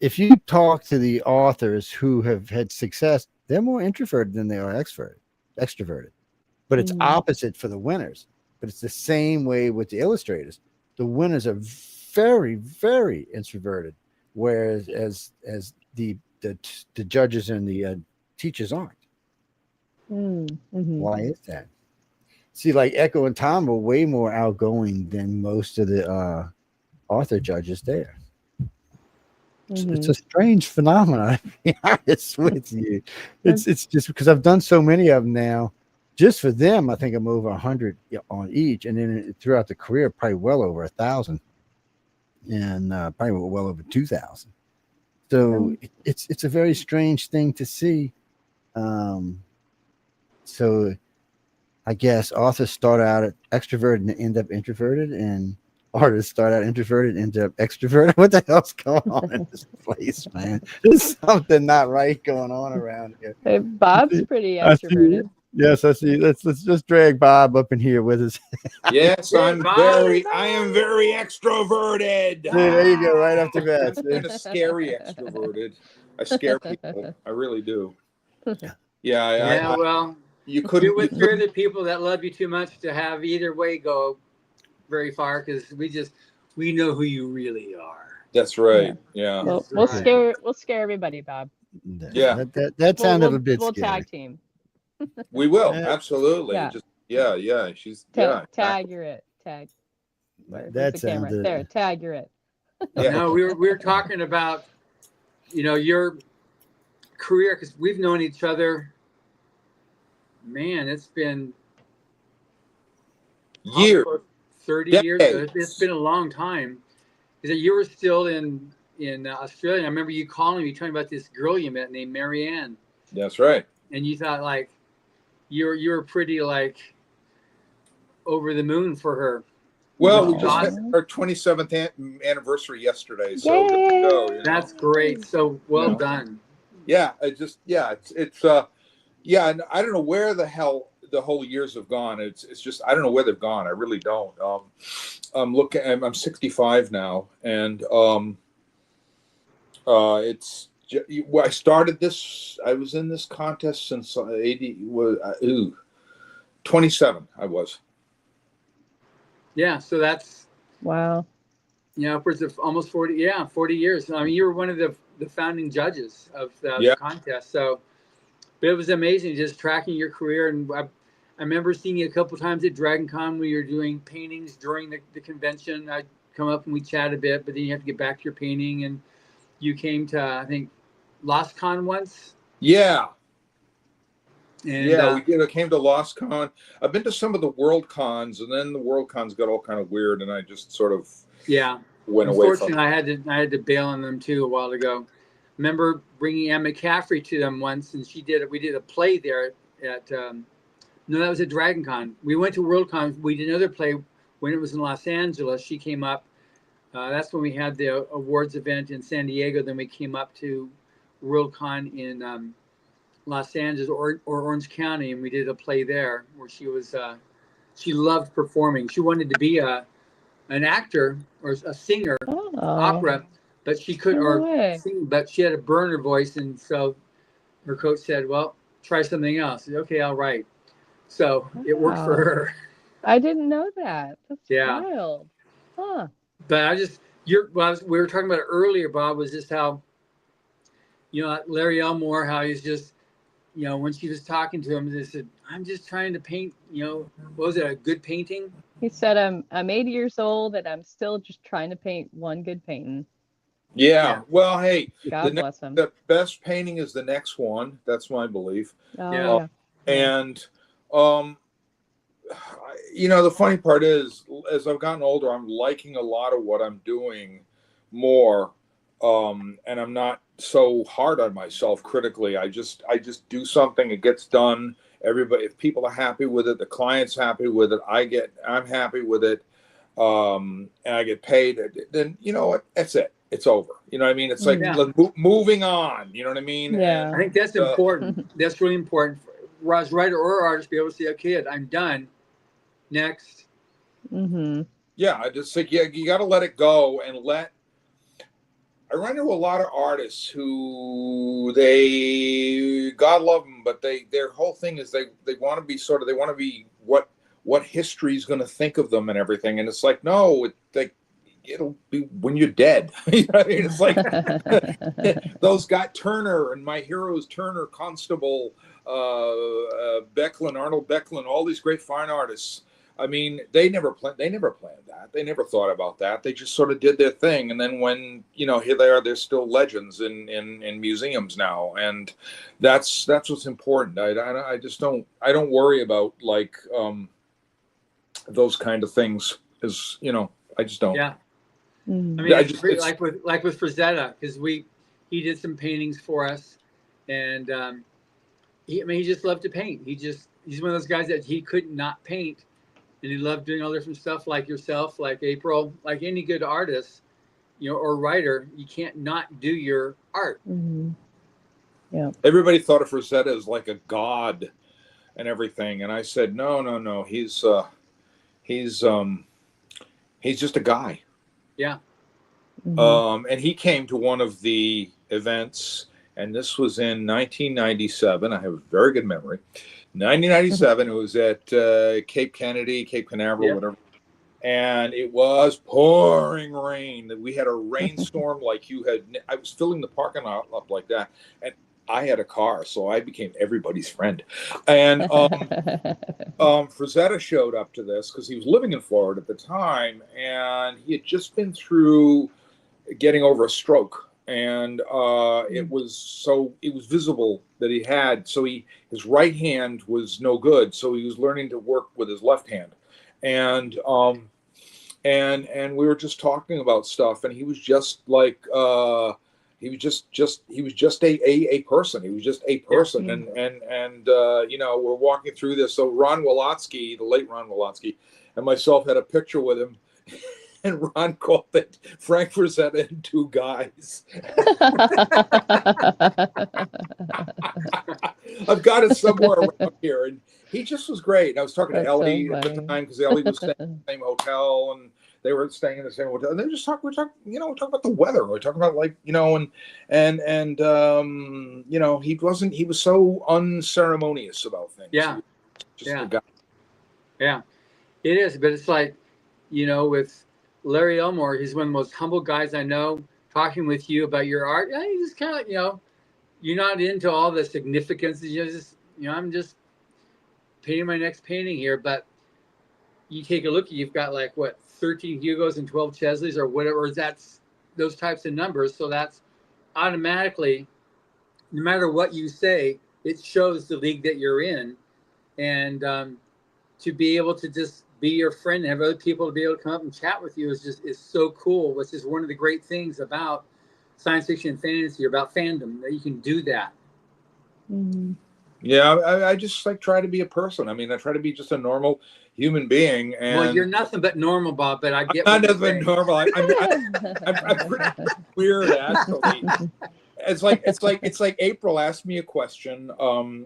if you talk to the authors who have had success, they're more introverted than they are extroverted. But it's opposite for the winners. But it's the same way with the illustrators. The winners are very, very introverted, whereas as the judges and the teachers aren't. Why is that? See, like Echo and Tom are way more outgoing than most of the author judges there. It's a strange phenomenon. To be honest with you, it's just because I've done so many of them now. Just for them, I think I'm over 100 on each, and then throughout the career, probably well over 1,000, and probably well over 2,000. So it's a very strange thing to see. So I guess authors start out extroverted and end up introverted, and artists start out introverted and end up extroverted. What the hell's going on in this place, man? There's something not right going on around here. Hey, Bob's pretty extroverted. Yes, I see. Let's just drag Bob up in here with us. Yes, I am very extroverted. See, there you go, right off the bat. Kind of scary extroverted. I scare people. I really do. Yeah. Well, you couldn't. You're the people that love you too much to have either way go very far, because we know who you really are. That's right. Yeah. We'll scare everybody, Bob. Yeah. That sounded a bit scary. We'll tag team. We will, absolutely. Yeah. She's tag, you're it. Tag. That's the camera there. Tag, you're it. No, we were talking about, your career, because we've known each other. Man, it's been years, 30 decades. years. It's been a long time. Because you were still in Australia. I remember you calling me, talking about this girl you met named Marianne. That's right. And you thought like you were pretty like over the moon for her. Well, we just had our 27th anniversary yesterday, so there we go, That's great. So well done. Yeah, it's and I don't know where the hell the whole years have gone. It's just I don't know where they've gone. I really don't. I'm 65 now, and it's. I started this. I was in this contest since 27. I was. Yeah, so that's wow. Upwards of almost 40. Yeah, 40 years. I mean, you were one of the founding judges of the contest. So, but it was amazing just tracking your career. And I remember seeing you a couple times at Dragon Con when you were doing paintings during the convention. come up and we chat a bit, but then you have to get back to your painting. And you came to, I think, Lost Con once. Yeah. And, yeah, we did. I came to Lost Con. I've been to some of the World Cons, and then the World Cons got all kind of weird, and I just sort of went away from it. Unfortunately, I had to bail on them too a while ago. Remember bringing Anne McCaffrey to them once, and we did a play there at no, that was at Dragon Con. We went to World Con. We did another play when it was in Los Angeles. She came up. That's when we had the awards event in San Diego. Then we came up to World Con in Los Angeles or Orange County, and we did a play there where she was she loved performing. She wanted to be an actor or a singer, opera, but she couldn't sing, but she had a burner voice, and so her coach said, well, try something else. I said, okay, I'll write. So it worked for her. I didn't know that. That's wild. Huh. But we were talking about it earlier, Bob, was just how, Larry Elmore, how he's just, when she was talking to him, they said, I'm just trying to paint, what was it, a good painting? He said, I'm 80 years old and I'm still just trying to paint one good painting. Yeah. Well, hey, God bless him. The best painting is the next one. That's my belief. Yeah. And, the funny part is, as I've gotten older, I'm liking a lot of what I'm doing more. And I'm not so hard on myself critically. I just do something, it gets done. Everybody, if people are happy with it, the client's happy with it, I'm happy with it, and I get paid, then you know what? That's it. It's over. You know what I mean? It's like moving on. You know what I mean? Yeah. And I think that's important. That's really important for as writer or artist to be able to say, okay, I'm done. Next. Mm-hmm. Yeah, I just think you got to let it go and I run into a lot of artists who God love them, but their whole thing is they want to be they want to be what history is going to think of them and everything. And it's like, no, it'll be when you're dead. You know what I mean? It's like those got Turner and My Heroes, Turner, Constable, Becklin, Arnold Becklin, all these great fine artists. I mean, they never planned that. They never thought about that. They just sort of did their thing. And then when, here they are, they're still legends in museums now. And that's what's important. I just don't worry about those kind of things I just don't. Yeah. I mean, like with Frazetta, because he did some paintings for us, and he just loved to paint. He's one of those guys that he could not paint, and he loved doing all different stuff, like yourself, like April, like any good artist, or writer. You can't not do your art. Mm-hmm. Yeah. Everybody thought of Frazetta as like a god and everything, and I said, no, he's just a guy. Yeah. Mm-hmm. And he came to one of the events, and this was in 1997. I have a very good memory. 1997, it was at Cape Canaveral, whatever. And it was pouring rain. We had a rainstorm like you had. I was filling the parking lot up like that. And I had a car, so I became everybody's friend. And Frazetta showed up to this because he was living in Florida at the time, and he had just been through getting over a stroke, and it was visible that he had. So his right hand was no good, so he was learning to work with his left hand, and we were just talking about stuff, and he was just like. He was just a person. He was just a person, and we're walking through this. So Ron Wolotsky, the late Ron Wolotsky, and myself had a picture with him, and Ron called it Frank Frazetta and Two Guys. I've got it somewhere around here, and he just was great. And I was talking to Ellie at the time because Ellie was staying in the same hotel, and they were staying in the same hotel. And they just we're talking about the weather. We're talking about he was so unceremonious about things. Yeah. A guy. Yeah, it is. But it's like, with Larry Elmore, he's one of the most humble guys I know. Talking with you about your art, you just kind of, you're not into all the significance. You just, I'm just painting my next painting here. But, you take a look, you've got like what, 13 Hugos and 12 Chesleys or whatever. That's those types of numbers. So that's automatically, no matter what you say, it shows the league that you're in. And to be able to just be your friend and have other people to be able to come up and chat with you is so cool, which is one of the great things about science fiction and fantasy, about fandom, that you can do that. Mm-hmm. Yeah, I just like try to be a person. I mean, I try to be just a normal human being. And well, you're nothing but normal, Bob. But I get I'm not nothing but normal. I'm pretty weird, actually. It's like April asked me a question.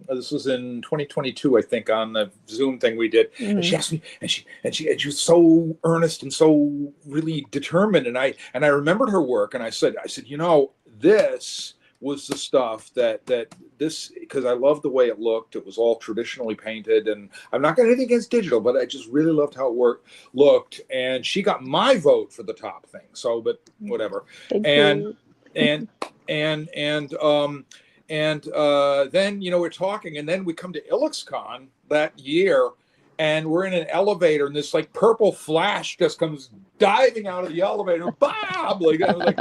This was in 2022, I think, on the Zoom thing we did. Mm-hmm. And she asked me, and she was so earnest and so really determined. And I remembered her work, and I said, you know, this was the stuff that this, because I loved the way it looked. It was all traditionally painted, and I'm not got anything against digital, but I just really loved how it looked. And she got my vote for the top thing. So, but whatever. And then, you know, we're talking, and then we come to IllexCon that year, and we're in an elevator, and this like purple flash just comes diving out of the elevator. Bob, like, I was like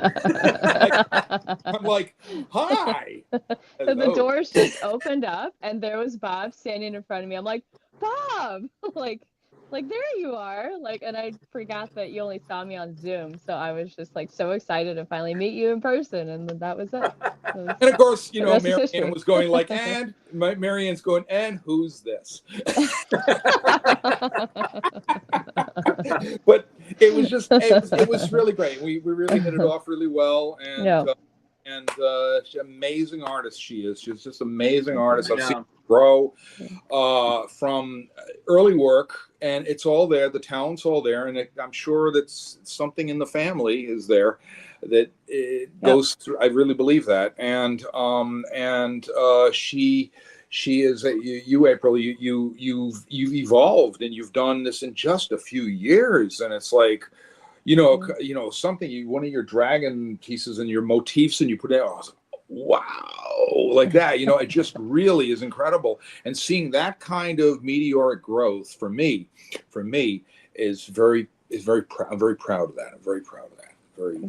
I'm like, hi. So the doors just opened up, and there was Bob standing in front of me. I'm like, Bob, like there you are, like, and I forgot that you only saw me on Zoom, so I was just like so excited to finally meet you in person, and that was it. And of course, you know, Marianne was going like, and Marianne's going, and who's this? But it was really great. We really hit it off really well, and yeah. She's an amazing artist. She's just an amazing artist. I've seen her grow from early work, and it's all there. The talent's all there, and I'm sure that something in the family is there that it goes through. I really believe that, and she is you April. You've evolved, and you've done this in just a few years, and it's like, you know, something, one of your dragon pieces and your motifs, and you put it out. I was like, wow, like that, you know, it just really is incredible. And seeing that kind of meteoric growth for me is very proud. I'm very proud of that. I'm very proud of that.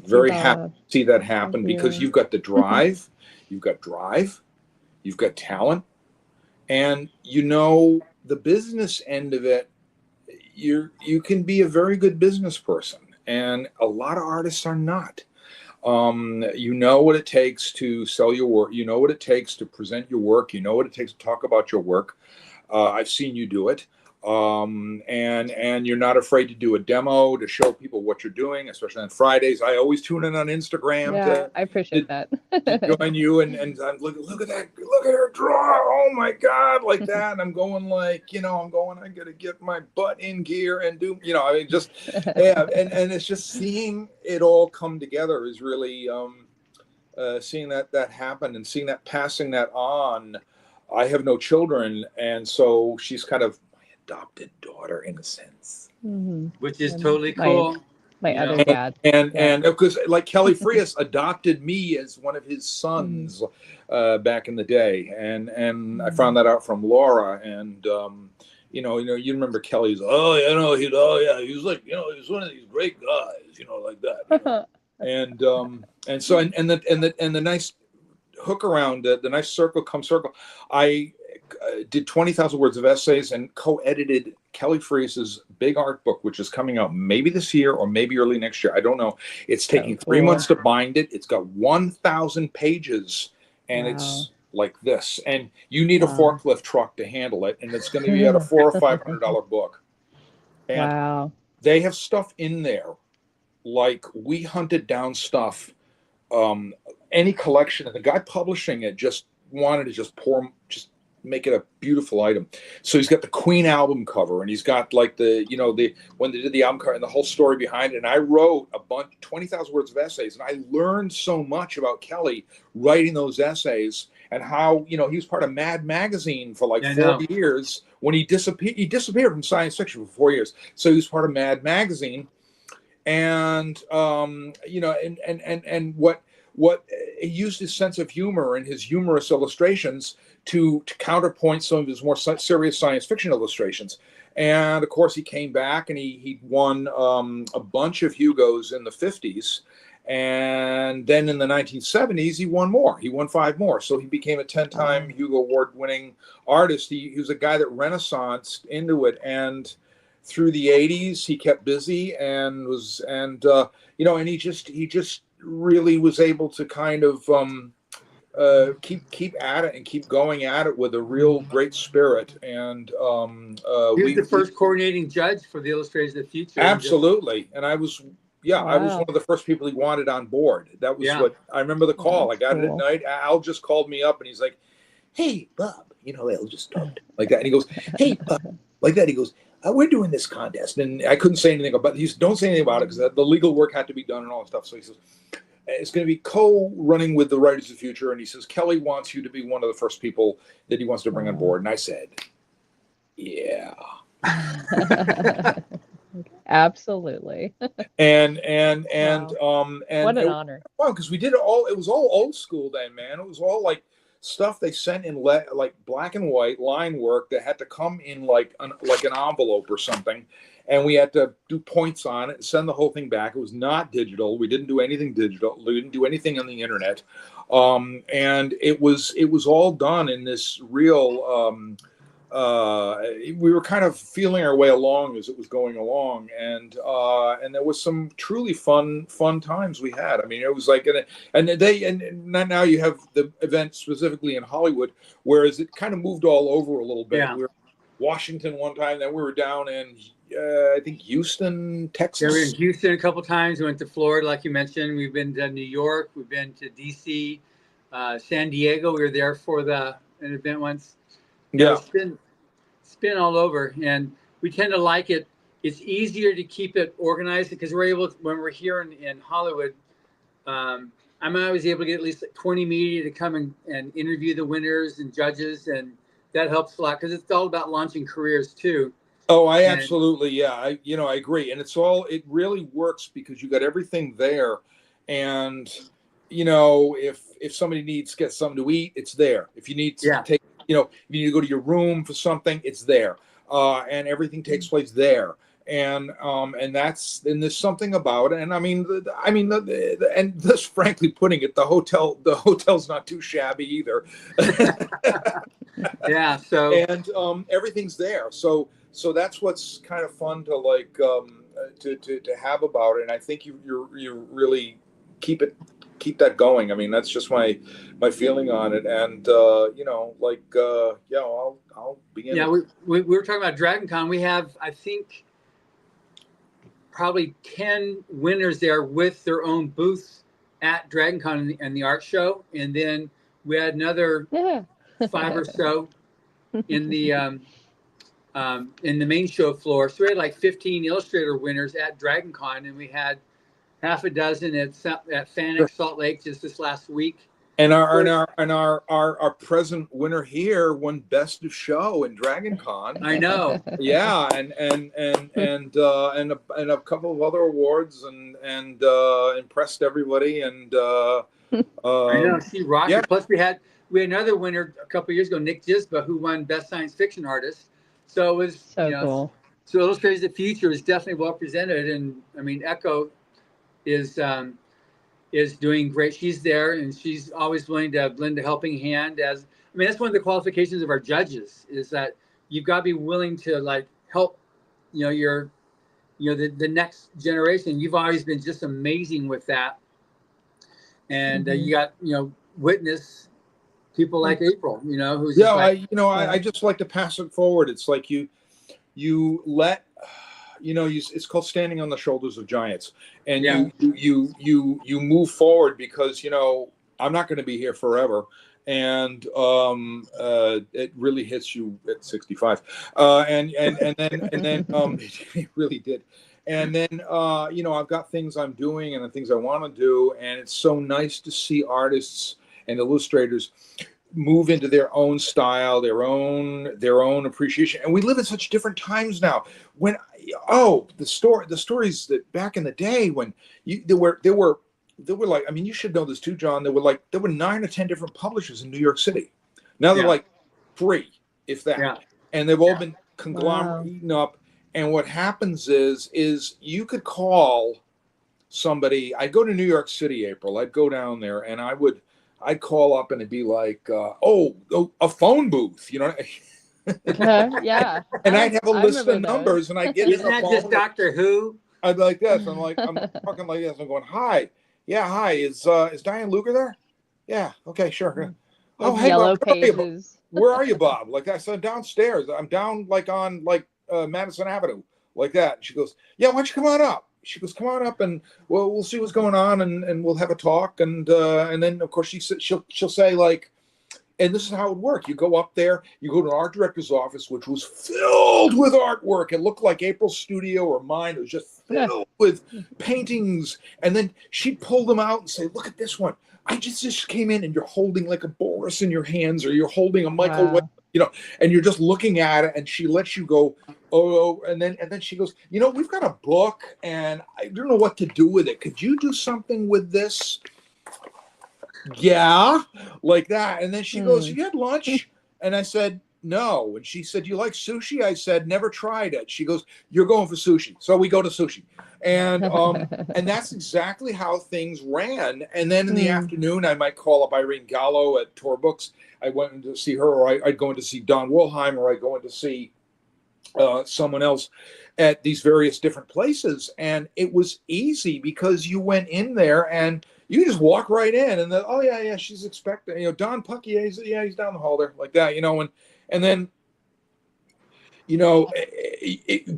Very happy to see that happen, because you've got the drive, you've got talent, and you know, the business end of it, you can be a very good business person. And a lot of artists are not. You know what it takes to sell your work. You know what it takes to present your work. You know what it takes to talk about your work. I've seen you do it. And you're not afraid to do a demo to show people what you're doing, especially on Fridays. I always tune in on Instagram. I appreciate that. To join you, and I'm look at that, look at her draw. Oh my God, like that. And I'm going like, you know, I gotta get my butt in gear and do, you know, I mean, just and it's just seeing it all come together is really seeing that happen, and seeing that, passing that on. I have no children, and so she's kind of adopted daughter in a sense, which is totally cool. My other dad, and because like Kelly Frias adopted me as one of his sons back in the day, and I found that out from Laura, and you know, you remember Kelly's, he was like, you know, he was one of these great guys, you know, like that, you know? and so the nice hook around the nice circle. I did 20,000 words of essays and co-edited Kelly Frias's big art book, which is coming out maybe this year or maybe early next year. I don't know. It's taking 3 months to bind it. It's got 1,000 pages, and it's like this. And you need a forklift truck to handle it, and it's going to be at a $400 or $500 book. And they have stuff in there, like we hunted down stuff. Any collection, and the guy publishing it just wanted to just make it a beautiful item. So he's got the Queen album cover, and he's got like when they did the album cover and the whole story behind it. And I wrote 20,000 words of essays, and I learned so much about Kelly writing those essays, and how, you know, he was part of Mad Magazine for like 4 years when he disappeared. He disappeared from science fiction for 4 years. So he was part of Mad Magazine, and you know, and what he used his sense of humor and his humorous illustrations to counterpoint some of his more serious science fiction illustrations. And of course, he came back and he won a bunch of Hugos in the 50s. And then in the 1970s, he won more. He won 5 more. So he became a 10-time Hugo Award-winning artist. He was a guy that renaissanced into it. And through the 80s, he kept busy and he just really was able to kind of keep at it and keep going at it with a real great spirit. And he was the first coordinating judge for the Illustrators of the Future. Absolutely. And I was one of the first people he wanted on board. That was what I remember the call. I got it at night. Al just called me up and he's like, "Hey, Bob," Al just talked like that. And he goes, "Hey, Bob," like that. He goes, "We're doing this contest." And I couldn't say anything about it. He said, "Don't say anything about it," because the legal work had to be done and all that stuff. So he says, "It's going to be co-running with the Writers of the Future." And he says, "Kelly wants you to be one of the first people that he wants to bring on board." And I said, "Yeah." Absolutely. and what an honor. Wow, because we did it all. It was all old school then, man. It was all like stuff they sent in like black and white line work that had to come in like an envelope or something, and we had to do points on it and send the whole thing back. It was not digital. We didn't do anything digital. We didn't do anything on the internet, and it was all done in this real. We were kind of feeling our way along as it was going along, and there was some truly fun times we had. I mean, it was like, and now you have the event specifically in Hollywood, whereas it kind of moved all over a little bit. Yeah. We were in Washington one time, then we were down in I think Houston, Texas. Yeah, we were in Houston a couple times. We went to Florida, like you mentioned. We've been to New York. We've been to DC, San Diego. We were there for an event once. Yeah. It's been all over, and we tend to like it. It's easier to keep it organized because we're able to, when we're here in Hollywood, I'm always able to get at least 20 media to come and interview the winners and judges, and that helps a lot because it's all about launching careers too. Oh, absolutely, yeah. I agree, and it really works because you got everything there, and if somebody needs to get something to eat, it's there. If you need to take, if you need to go to your room for something, it's there, and everything takes place there. And there's something about it. And and just frankly putting it, the hotel's not too shabby either. Yeah. So everything's there. So that's what's kind of fun to like to have about it. And I think you really keep that going. I mean, that's just my feeling on it. And I'll begin. Yeah, we were talking about Dragon Con. We have, I think, probably 10 winners there with their own booths at Dragon Con and the art show. And then we had another 5 or so in the main show floor. So we had like 15 illustrator winners at Dragon Con, and we had half a dozen at Fanex Salt Lake just this last week. And our present winner here won Best of Show in Dragon Con. I know. Yeah, and a couple of other awards, and impressed everybody. And I know, she rocked it. Plus we had another winner a couple of years ago, Nick Gisba, who won Best Science Fiction Artist. So it was cool. So Illustrators of the Future is definitely well presented, and I mean Echo is doing great. She's there, and she's always willing to lend a helping hand. That's one of the qualifications of our judges, is that you've got to be willing to like help, the next generation. You've always been just amazing with that, and you got witness people like April, who's I just like to pass it forward. It's like you let. It's called standing on the shoulders of giants, and you move forward because I'm not going to be here forever, and it really hits you at 65, and then it really did, and then I've got things I'm doing and things I want to do, and it's so nice to see artists and illustrators move into their own style, their own appreciation. And we live in such different times now. When the stories that back in the day when there were like, I mean, you should know this too, John. There were 9 or 10 different publishers in New York City. Now they're like 3, if that. Yeah. And they've all been conglomerate eaten up. And what happens is you could call somebody. I'd go to New York City, April. I'd go down there, and I'd call up, and it'd be like, a phone booth, you know. Yeah. And I'd have a list of numbers, and I'd get Isn't that just Doctor Who? I'd be like this. I'm talking like this. I'm going, hi. Yeah, hi. Is Diane Luger there? Yeah. Okay, sure. Oh, hey, Yellow Bob, pages. where are you, Bob? Like I said, downstairs. I'm down like on Madison Avenue, like that. She goes, yeah, why don't you come on up? She goes, come on up, and we'll see what's going on, and we'll have a talk, and then of course she'll say like, and this is how it would work. You go up there, you go to an art director's office, which was filled with artwork. It looked like April's studio or mine. It was just filled with paintings. And then she'd pull them out and say, look at this one. I just came in, and you're holding like a Boris in your hands, or you're holding a Michael, you know, and you're just looking at it, and she lets you go, and then she goes, you know, we've got a book, and I don't know what to do with it. Could you do something with this? Yeah, like that. And then she goes, you had lunch? And I said, no. And she said, you like sushi? I said, never tried it. She goes, you're going for sushi. So we go to sushi. And and that's exactly how things ran. And then in the afternoon, I might call up Irene Gallo at Tor Books. I went in to see her, or I'd go in to see Don Wilhelm, or I'd go in to see someone else at these various different places. And it was easy because you went in there and you just walk right in, and then, oh yeah, she's expecting, you know, Don Puck, he's down the hall there, like that, you know, and then, you know,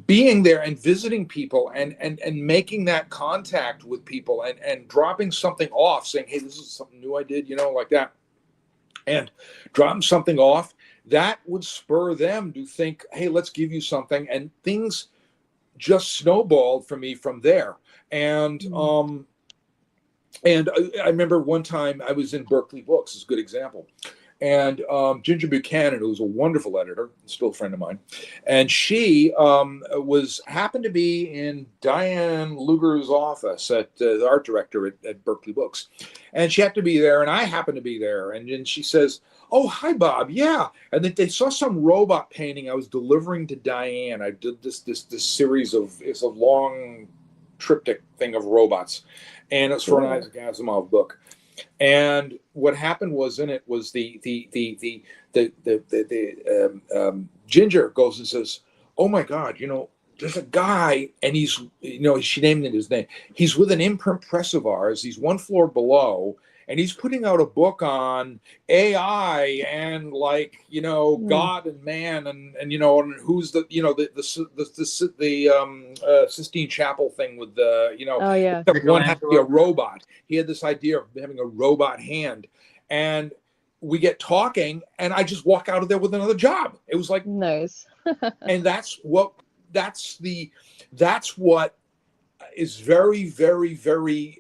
being there and visiting people and making that contact with people and dropping something off, saying, hey, this is something new I did, you know, like that, and dropping something off that would spur them to think, hey, let's give you something, and things just snowballed for me from there. And and I remember one time I was in Berkeley Books, is a good example. And Ginger Buchanan, who was a wonderful editor, still a friend of mine, and she happened to be in Diane Luger's office at the art director at Berkeley Books. And she had to be there, and I happened to be there. And then she says, oh, hi, Bob. Yeah. And then they saw some robot painting I was delivering to Diane. I did this series of, it's a long triptych thing of robots. And it's for an Isaac Asimov book. And what happened was, in it was the Ginger goes and says, oh my God, you know, there's a guy, and he's, you know, she named it his name. He's with an imprint press of ours. He's one floor below, and he's putting out a book on AI and, like, you know, God and man, and you know, and who's the, you know, the Sistine Chapel thing with the, you know, one has to be a robot. He had this idea of having a robot hand, and we get talking, and I just walk out of there with another job. It was like nice. And that's what is very, very, very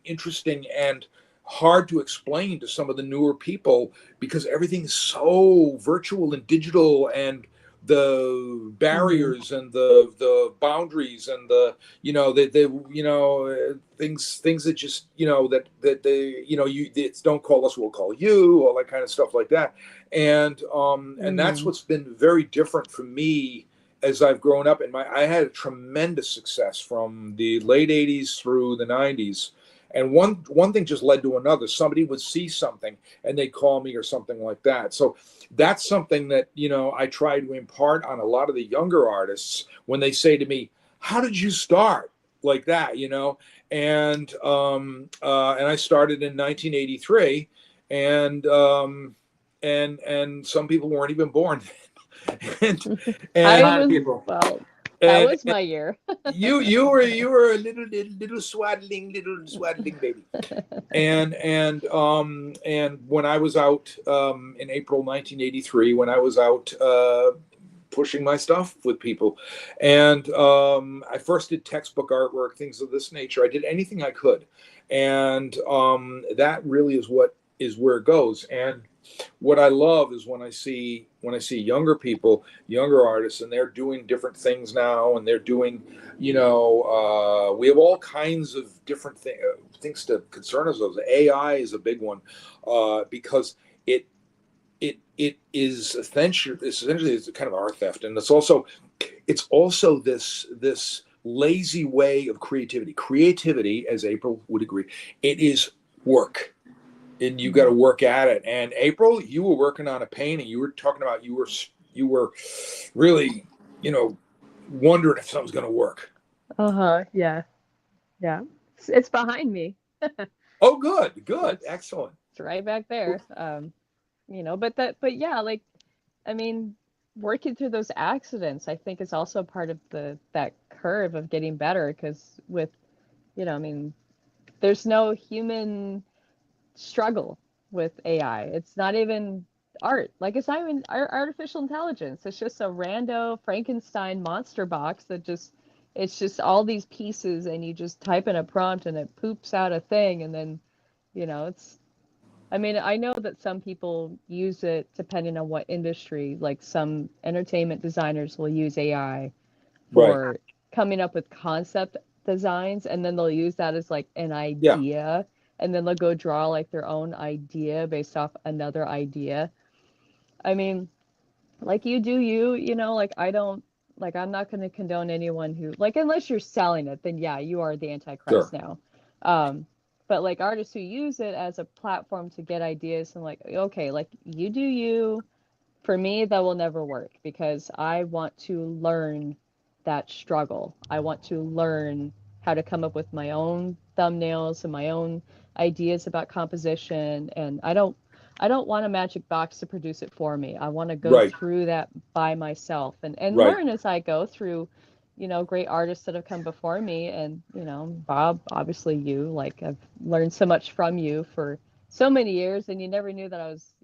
interesting and hard to explain to some of the newer people, because everything's so virtual and digital, and the barriers and the boundaries and the, you know, you know, things that just, you know, that they, you know, it's don't call us, we'll call you, all that kind of stuff like that. And and that's what's been very different for me as I've grown up. I had a tremendous success from the late 80s through the 90s. And one thing just led to another. Somebody would see something and they'd call me or something like that. So that's something that, you know, I try to impart on a lot of the younger artists when they say to me, how did you start? Like that, you know? And I started in 1983, and some people weren't even born. and that was my year. you were a little swaddling baby. And when I was out in April 1983, when I was out pushing my stuff with people, and I first did textbook artwork, things of this nature. I did anything I could, and that really is where it goes. And what I love is when I see younger people, younger artists, and they're doing different things now, and they're doing, you know, we have all kinds of different things to concern us with. AI is a big one, because it is essentially it's kind of art theft, and it's also this lazy way of creativity, as April would agree, it is work, and you got to work at it. And April, you were working on a painting. You were talking about you were really, wondering if something's going to work. Yeah. It's behind me. Oh, good, excellent. It's right back there. But yeah, like, I mean, working through those accidents, I think is also part of that curve of getting better, because with, I mean, there's no human struggle with AI. It's not even art. Like, it's not even artificial intelligence. It's just a rando Frankenstein monster box it's just all these pieces, and you just type in a prompt and it poops out a thing, and then, I mean, I know that some people use it depending on what industry, like some entertainment designers will use AI for coming up with concept designs, and then they'll use that as like an idea, and then they'll go draw like their own idea based off another idea. I mean, like, you do you, like, I'm not going to condone anyone who, like, unless you're selling it, then yeah, you are the Antichrist now. But like artists who use it as a platform to get ideas, and like, okay, like, you do you. For me, that will never work, because I want to learn that struggle. I want to learn how to come up with my own thumbnails and my own ideas about composition, and I don't want a magic box to produce it for me. I want to go through that by myself and learn as I go through, great artists that have come before me. And, Bob, obviously you, like, I've learned so much from you for so many years, and you never knew that I was,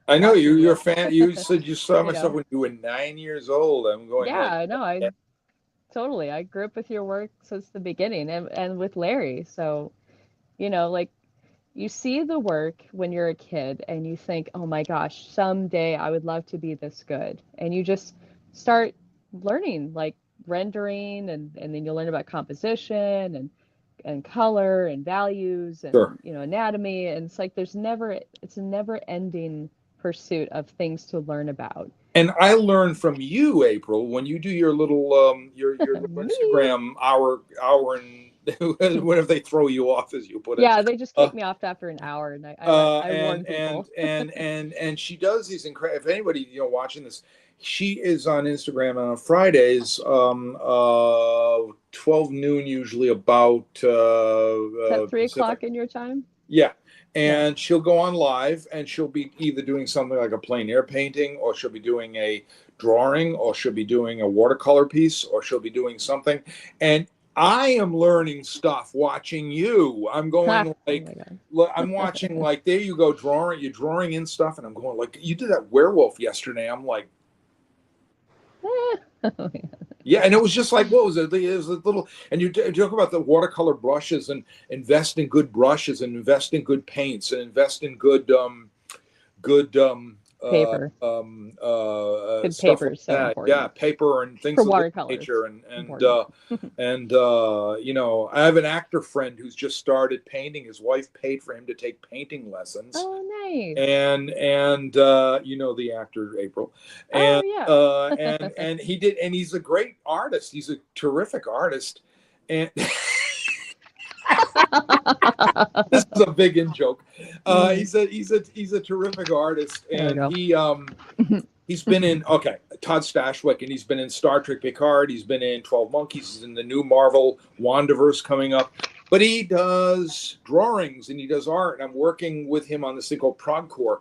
I know you're a fan. You said you saw myself when you were 9 years old. I'm going. Yeah, I know. Totally. I grew up with your work since the beginning, and with Larry. So, like, you see the work when you're a kid and you think, oh my gosh, someday I would love to be this good. And you just start learning, like, rendering, and then you'll learn about composition and color and values and, anatomy. And it's like it's a never ending pursuit of things to learn about. And I learned from you, April, when you do your little your little Instagram hour and whenever they throw you off, as you put it. Yeah, they just kick me off after an hour, and I warn people. and she does these incredible. If anybody watching this, she is on Instagram on Fridays, 12 noon usually, about is that 3 o'clock in your time? Yeah. And she'll go on live, and she'll be either doing something like a plein air painting, or she'll be doing a drawing, or she'll be doing a watercolor piece, or she'll be doing something. And I am learning stuff watching you. I'm going like, I'm watching like, there you go, you're drawing in stuff, and I'm going like, you did that werewolf yesterday. I'm like, yeah, and it was just like, what was it? It was a little, and you talk about the watercolor brushes, and invest in good brushes, and invest in good paints, and invest in good paper. Good paper is so important. Yeah, paper and things for of watercolors. Nature, and I have an actor friend who's just started painting. His wife paid for him to take painting lessons. Oh, nice. And the actor April, and and he did, and he's a great artist. He's a terrific artist, and. This is a big in joke. He's a terrific artist, and he's been in Todd Stashwick, and he's been in Star Trek Picard. He's been in 12 Monkeys. He's in the new Marvel Wandaverse coming up. But he does drawings and he does art. And I'm working with him on this thing called Progcore,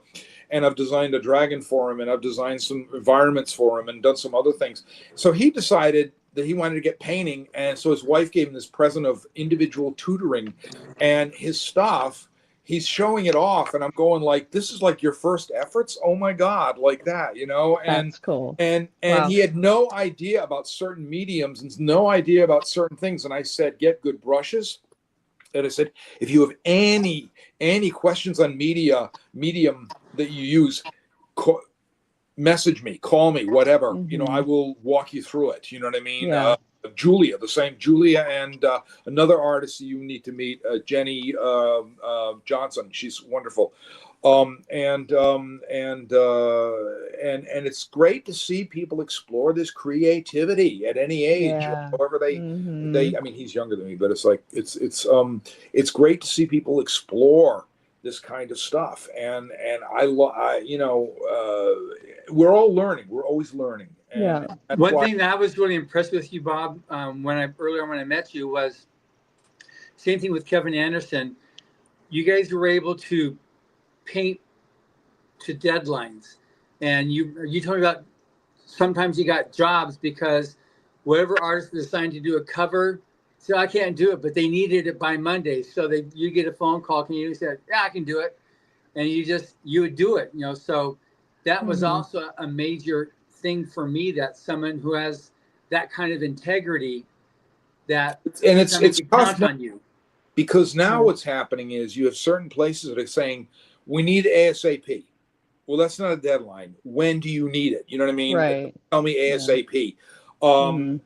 and I've designed a dragon for him, and I've designed some environments for him, and done some other things. So he decided that he wanted to get painting, and so his wife gave him this present of individual tutoring, and his stuff, he's showing it off, and I'm going like, this is like your first efforts? Oh my God, like that, and that's cool. And he had no idea about certain mediums and no idea about certain things, and I said, get good brushes. And I said, if you have any questions on medium that you use, message me, call me, whatever. I will walk you through it. You know what I mean? Yeah. Julia, the same Julia, and another artist you need to meet, Jenny Johnson. She's wonderful. And it's great to see people explore this creativity at any age, Yeah. however they, Mm-hmm. I mean, he's younger than me, but it's like, it's great to see people explore this kind of stuff. And we're all learning. We're always learning. And Yeah. One thing that I was really impressed with you, Bob, earlier when I met you was same thing with Kevin Anderson. You guys were able to paint to deadlines, and you told me about sometimes you got jobs because whatever artist was assigned to do a cover, so I can't do it, but they needed it by Monday, so you get a phone call, can you? Said, yeah, I can do it, and you would do it, so that was also a major thing for me, that someone who has that kind of integrity, that and it's count on you. Because now what's happening is you have certain places that are saying, we need ASAP. Well, that's not a deadline. When do you need it? You know what I mean? Right. Tell me ASAP.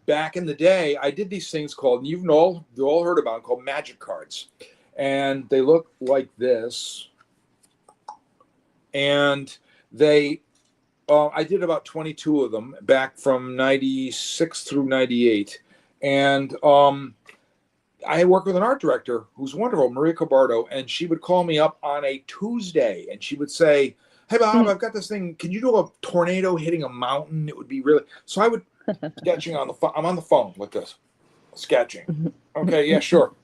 Back in the day, I did these things called, and you've all heard about them, called magic cards. And they look like this. And I did about 22 of them back from 96 through 98. And I worked with an art director who's wonderful, Maria Cabardo, and she would call me up on a Tuesday and she would say, hey, Bob, I've got this thing. Can you do a tornado hitting a mountain? It would be really... So I would sketching on the phone. I'm on the phone with this, sketching. Okay, yeah, sure.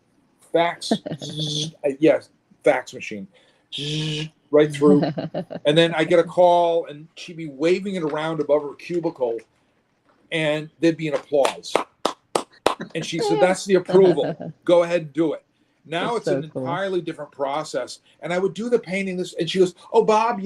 Fax. Yes, fax machine. Right through. And then I get a call and she'd be waving it around above her cubicle and there'd be an applause. And she said, that's the approval. Go ahead and do it. Now it's an entirely different process. And I would do the painting this, and she goes, oh, Bob,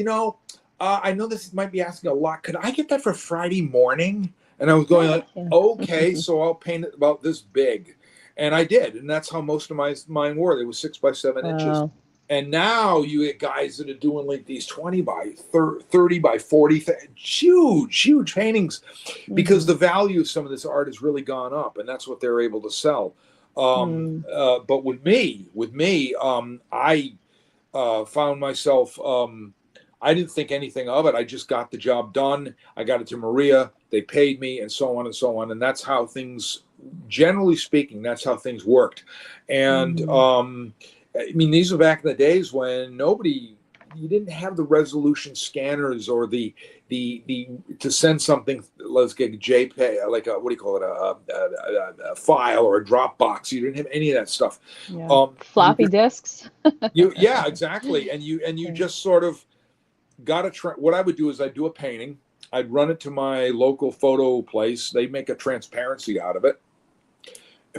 I know this might be asking a lot. Could I get that for Friday morning? And I was going like, okay, so I'll paint it about this big. And I did. And that's how most of mine were. They were 6 by 7 inches. And now you get guys that are doing like these 20 by 30 by 40, huge paintings, because the value of some of this art has really gone up, and that's what they're able to sell. But with me, I found myself, I didn't think anything of it. I just got the job done. I got it to Maria. They paid me, and so on and so on. And that's how things, generally speaking, that's how things worked. And I mean, these were back in the days when you didn't have the resolution scanners or the to send something, let's get a JPEG, like what do you call it, a file or a Dropbox. You didn't have any of that stuff. Yeah. Floppy disks. Yeah, exactly. And you just sort of got what I would do is I'd do a painting. I'd run it to my local photo place. They make a transparency out of it.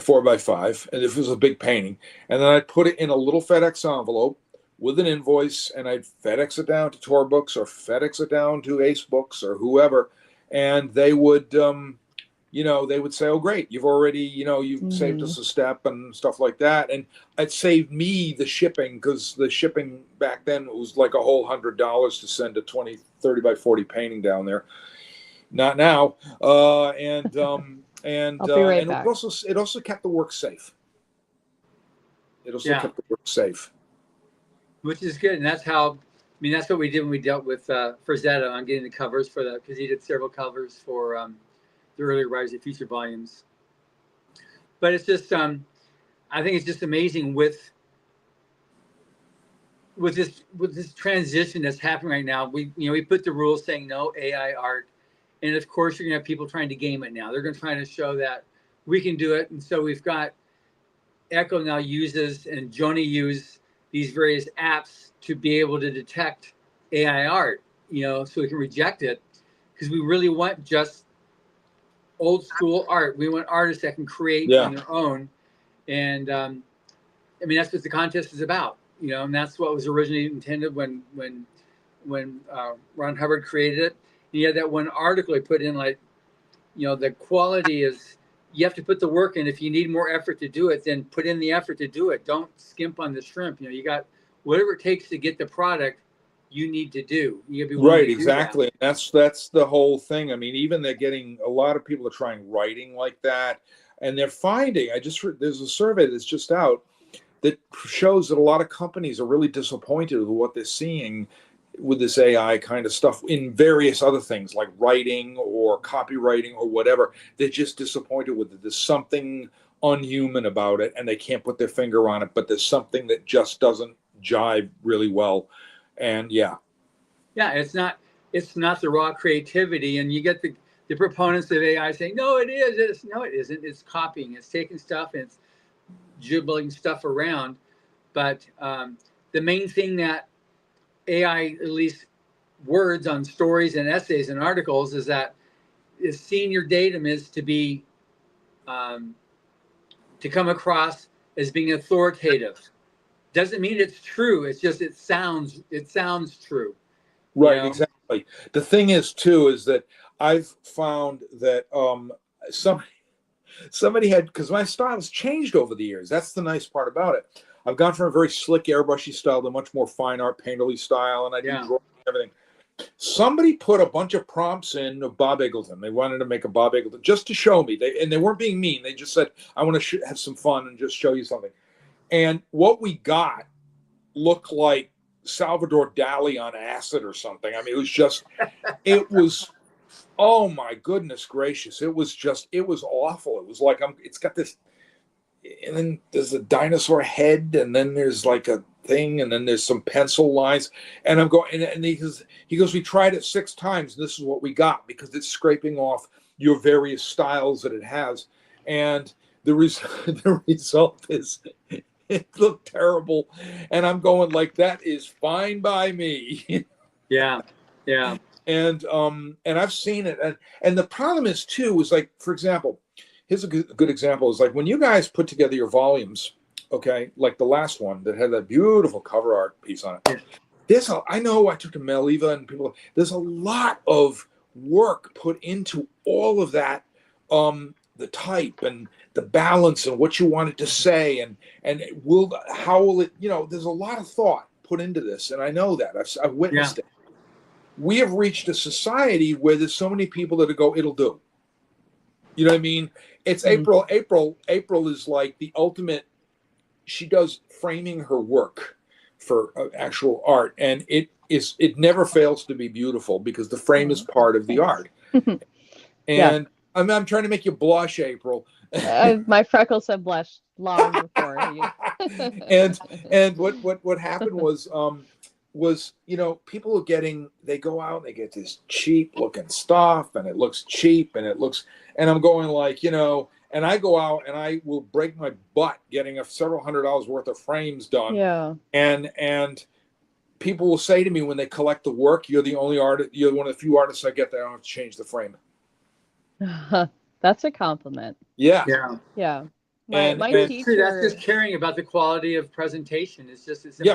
4 by 5, and if it was a big painting, and then I'd put it in a little FedEx envelope with an invoice, and I'd FedEx it down to Tor Books or FedEx it down to Ace Books or whoever, and they would, they would say, "Oh, great, you've already, you've saved us a step and stuff like that," and it saved me the shipping, because the shipping back then was like a whole $100 to send a 20, 30 by 40 painting down there. Not now, And it also kept the work safe. Kept the work safe, which is good. And that's how, that's what we did when we dealt with Frazetta on getting the covers for that, because he did several covers for the earlier Rise of Future volumes. But it's just, I think it's just amazing with this transition that's happening right now. We put the rules saying no AI art. And of course, you're going to have people trying to game it now. They're going to try to show that we can do it. And so we've got Echo now uses, and Joni use these various apps to be able to detect AI art, so we can reject it, because we really want just old school art. We want artists that can create on their own. And that's what the contest is about, and that's what was originally intended when Ron Hubbard created it. You had that one article I put in, like, the quality is, you have to put the work in. If you need more effort to do it, then put in the effort to do it. Don't skimp on the shrimp. You got whatever it takes to get the product you need to do. You gotta be right, exactly. That's the whole thing. I mean, even they're getting, a lot of people are trying writing like that. And they're finding, there's a survey that's just out that shows that a lot of companies are really disappointed with what they're seeing with this AI kind of stuff in various other things like writing or copywriting or whatever. They're just disappointed with it. There's something unhuman about it, and they can't put their finger on it, but there's something that just doesn't jive really well. And it's not the raw creativity. And you get the proponents of AI saying, no, it is. No, it isn't. It's copying. It's taking stuff and it's jibbling stuff around. But the main thing that AI, at least words on stories and essays and articles, is seeing your datum is to be to come across as being authoritative. Doesn't mean it's true. It's just it sounds true. Right, you know? Exactly. The thing is too is that I've found that somebody had, because my style has changed over the years. That's the nice part about it. I've gone from a very slick airbrushy style to much more fine art painterly style, and I do drawing and everything. Somebody put a bunch of prompts in of Bob Eggleton. They wanted to make a Bob Eggleton just to show me. They weren't being mean. They just said, I want to have some fun and just show you something. And what we got looked like Salvador Dali on acid or something. I mean, it was, oh my goodness gracious. It was awful. It was like, it's got this, and then there's a dinosaur head, and then there's like a thing, and then there's some pencil lines, and I'm going, and he goes, we tried it 6 times, and this is what we got, because it's scraping off your various styles that it has, and the result is it looked terrible, and I'm going like, that is fine by me. Yeah. And I've seen it, and the problem is too is like, for example, here's a good example is like when you guys put together your volumes, okay, like the last one that had that beautiful cover art piece on it. I know I took to Meliva and people, there's a lot of work put into all of that, the type and the balance and what you wanted to say and how will it, there's a lot of thought put into this, and I know that I've witnessed it. We have reached a society where there's so many people that go, it'll do. You know what I mean? It's April. April is like the ultimate. She does framing her work for actual art, and it never fails to be beautiful because the frame is part of the art. And I'm trying to make you blush, April. My freckles have blushed long before. and what happened was people they go out and they get this cheap looking stuff, and it looks cheap, and I'm going like, and I go out and I will break my butt getting several $100s worth of frames done. Yeah. And people will say to me when they collect the work, you're the only artist, you're one of the few artists I get that I don't have to change the frame. That's a compliment. Yeah. My teacher. That's just caring about the quality of presentation. It's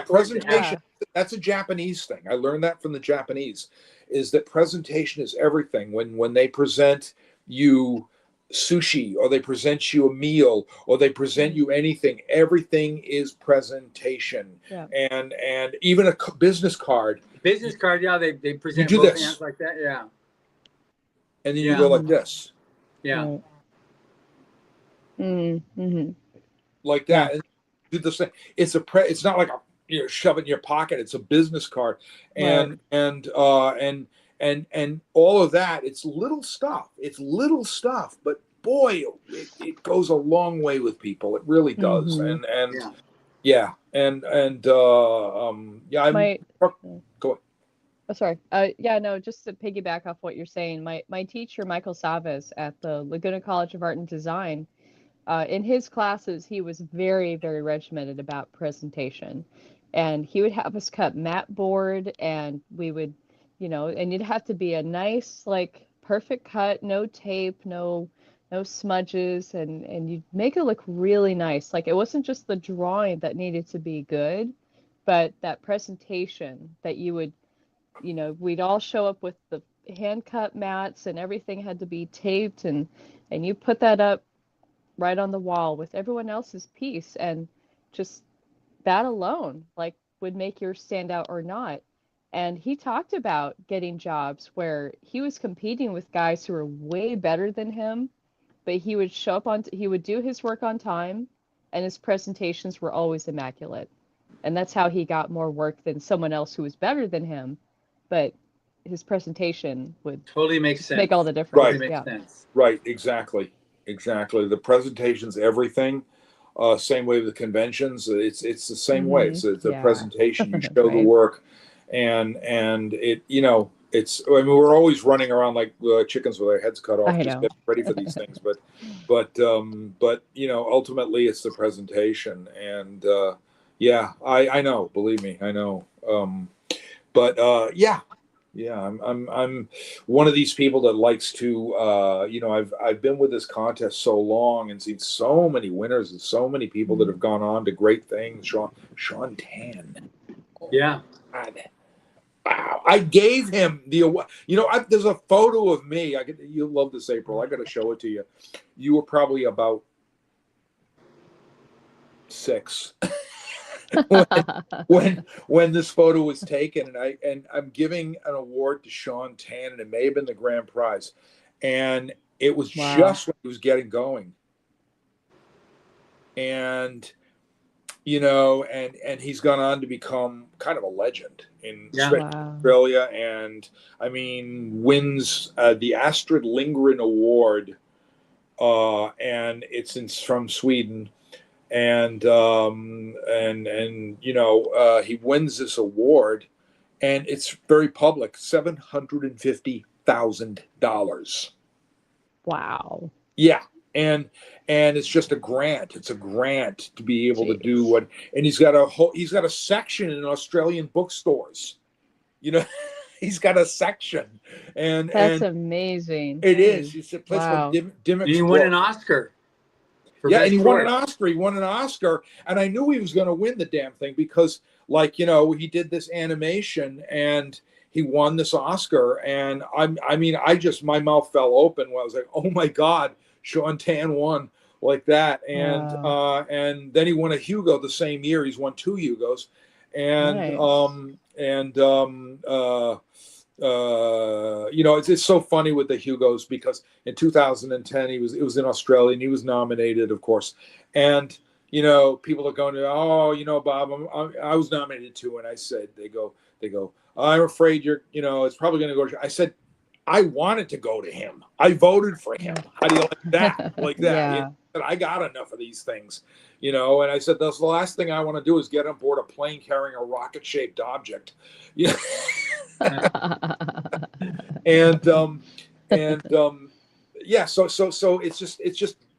presentation. That's a Japanese thing. I learned that from the Japanese, is that presentation is everything. When they present you sushi, or they present you a meal, or they present you anything, everything is presentation. And even a business card. They present you do both this. hands like that. And then you go like this. Like that. And do the same. It's not like shove it in your pocket. It's a business card. And all of that, it's little stuff, but boy, it goes a long way with people. It really does. Go ahead. Oh, sorry. Just to piggyback off what you're saying, my teacher, Michael Savas at the Laguna College of Art and Design, in his classes, he was very, very regimented about presentation. And he would have us cut mat board, and we would, and it'd have to be a nice, like, perfect cut, no tape, no smudges, and you'd make it look really nice. Like, it wasn't just the drawing that needed to be good, but that presentation that you would, we'd all show up with the hand cut mats, and everything had to be taped, and you put that up right on the wall with everyone else's piece, and just that alone, like, would make yours stand out or not. And he talked about getting jobs where he was competing with guys who were way better than him, but he would show up he would do his work on time, and his presentations were always immaculate. And that's how he got more work than someone else who was better than him. But his presentation would totally make sense. Make all the difference. Right. Makes Yeah. sense. Right. Exactly. The presentation's everything. Same way with the conventions. It's the same way. It's the presentation. You show the work, and it, you know, it's. I mean, we're always running around like chickens with our heads cut off, just getting ready for these things. But you know, ultimately, it's the presentation. And yeah, I know. Believe me, I know. Yeah, I'm one of these people that likes to, you know, I've been with this contest so long and seen so many winners and so many people that have gone on to great things. Sean Tan. Yeah. God. Wow. I gave him the award. You know, there's a photo of me. You'll love this, April. I got to show it to you. You were probably about 6. when this photo was taken, and I'm giving an award to Sean Tan, and it may have been the grand prize, and it was just when he was getting going, and you know, and he's gone on to become kind of a legend in Australia, and I mean wins the Astrid Lindgren Award, and it's from Sweden. And you know, he wins this award, and it's very public, $750,000. Wow. Yeah, and it's just a grant. It's a grant to be able to do what. And he's got a section in Australian bookstores. You know, he's got a section, and that's amazing. It is. It's a place called Dimmock's. He won an Oscar. Yeah, and he won an Oscar. He won an Oscar, and I knew he was going to win the damn thing because, like, you know, he did this animation and he won this Oscar, and I mean, my mouth fell open when I was like, oh my God, Sean Tan won like that, and and then he won a Hugo the same year. He's won 2 Hugos, and you know, it's so funny with the Hugos because in 2010 it was in Australia and he was nominated, of course, and you know, people are going to, oh, you know, Bob, I was nominated too, and I said, they go, I'm afraid you know, it's probably going to go to. I said, I wanted to go to him. I voted for him. How do you like that? Like that? Yeah. And I got enough of these things, you know. And I said, that's the last thing I want to do is get on board a plane carrying a rocket-shaped object. Yeah. and yeah. So it's just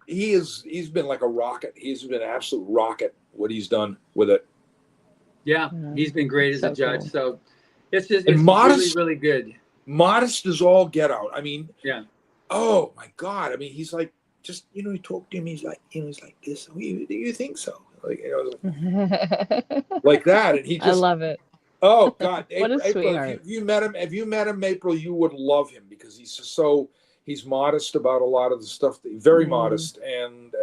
he's been like a rocket. He's been an absolute rocket. What he's done with it. Yeah, he's been great as a judge. Cool. So it's modest, really good. Modest as all get out. I mean, yeah. Oh my God. I mean, he's like, just, you know, he talked to him. He's like, you know, he's like this. Do you think so? Like, you know, like that. And he just, I love it. Oh God. What a sweetheart. If you met him, April, you would love him because he's just he's modest about a lot of the stuff, very modest. And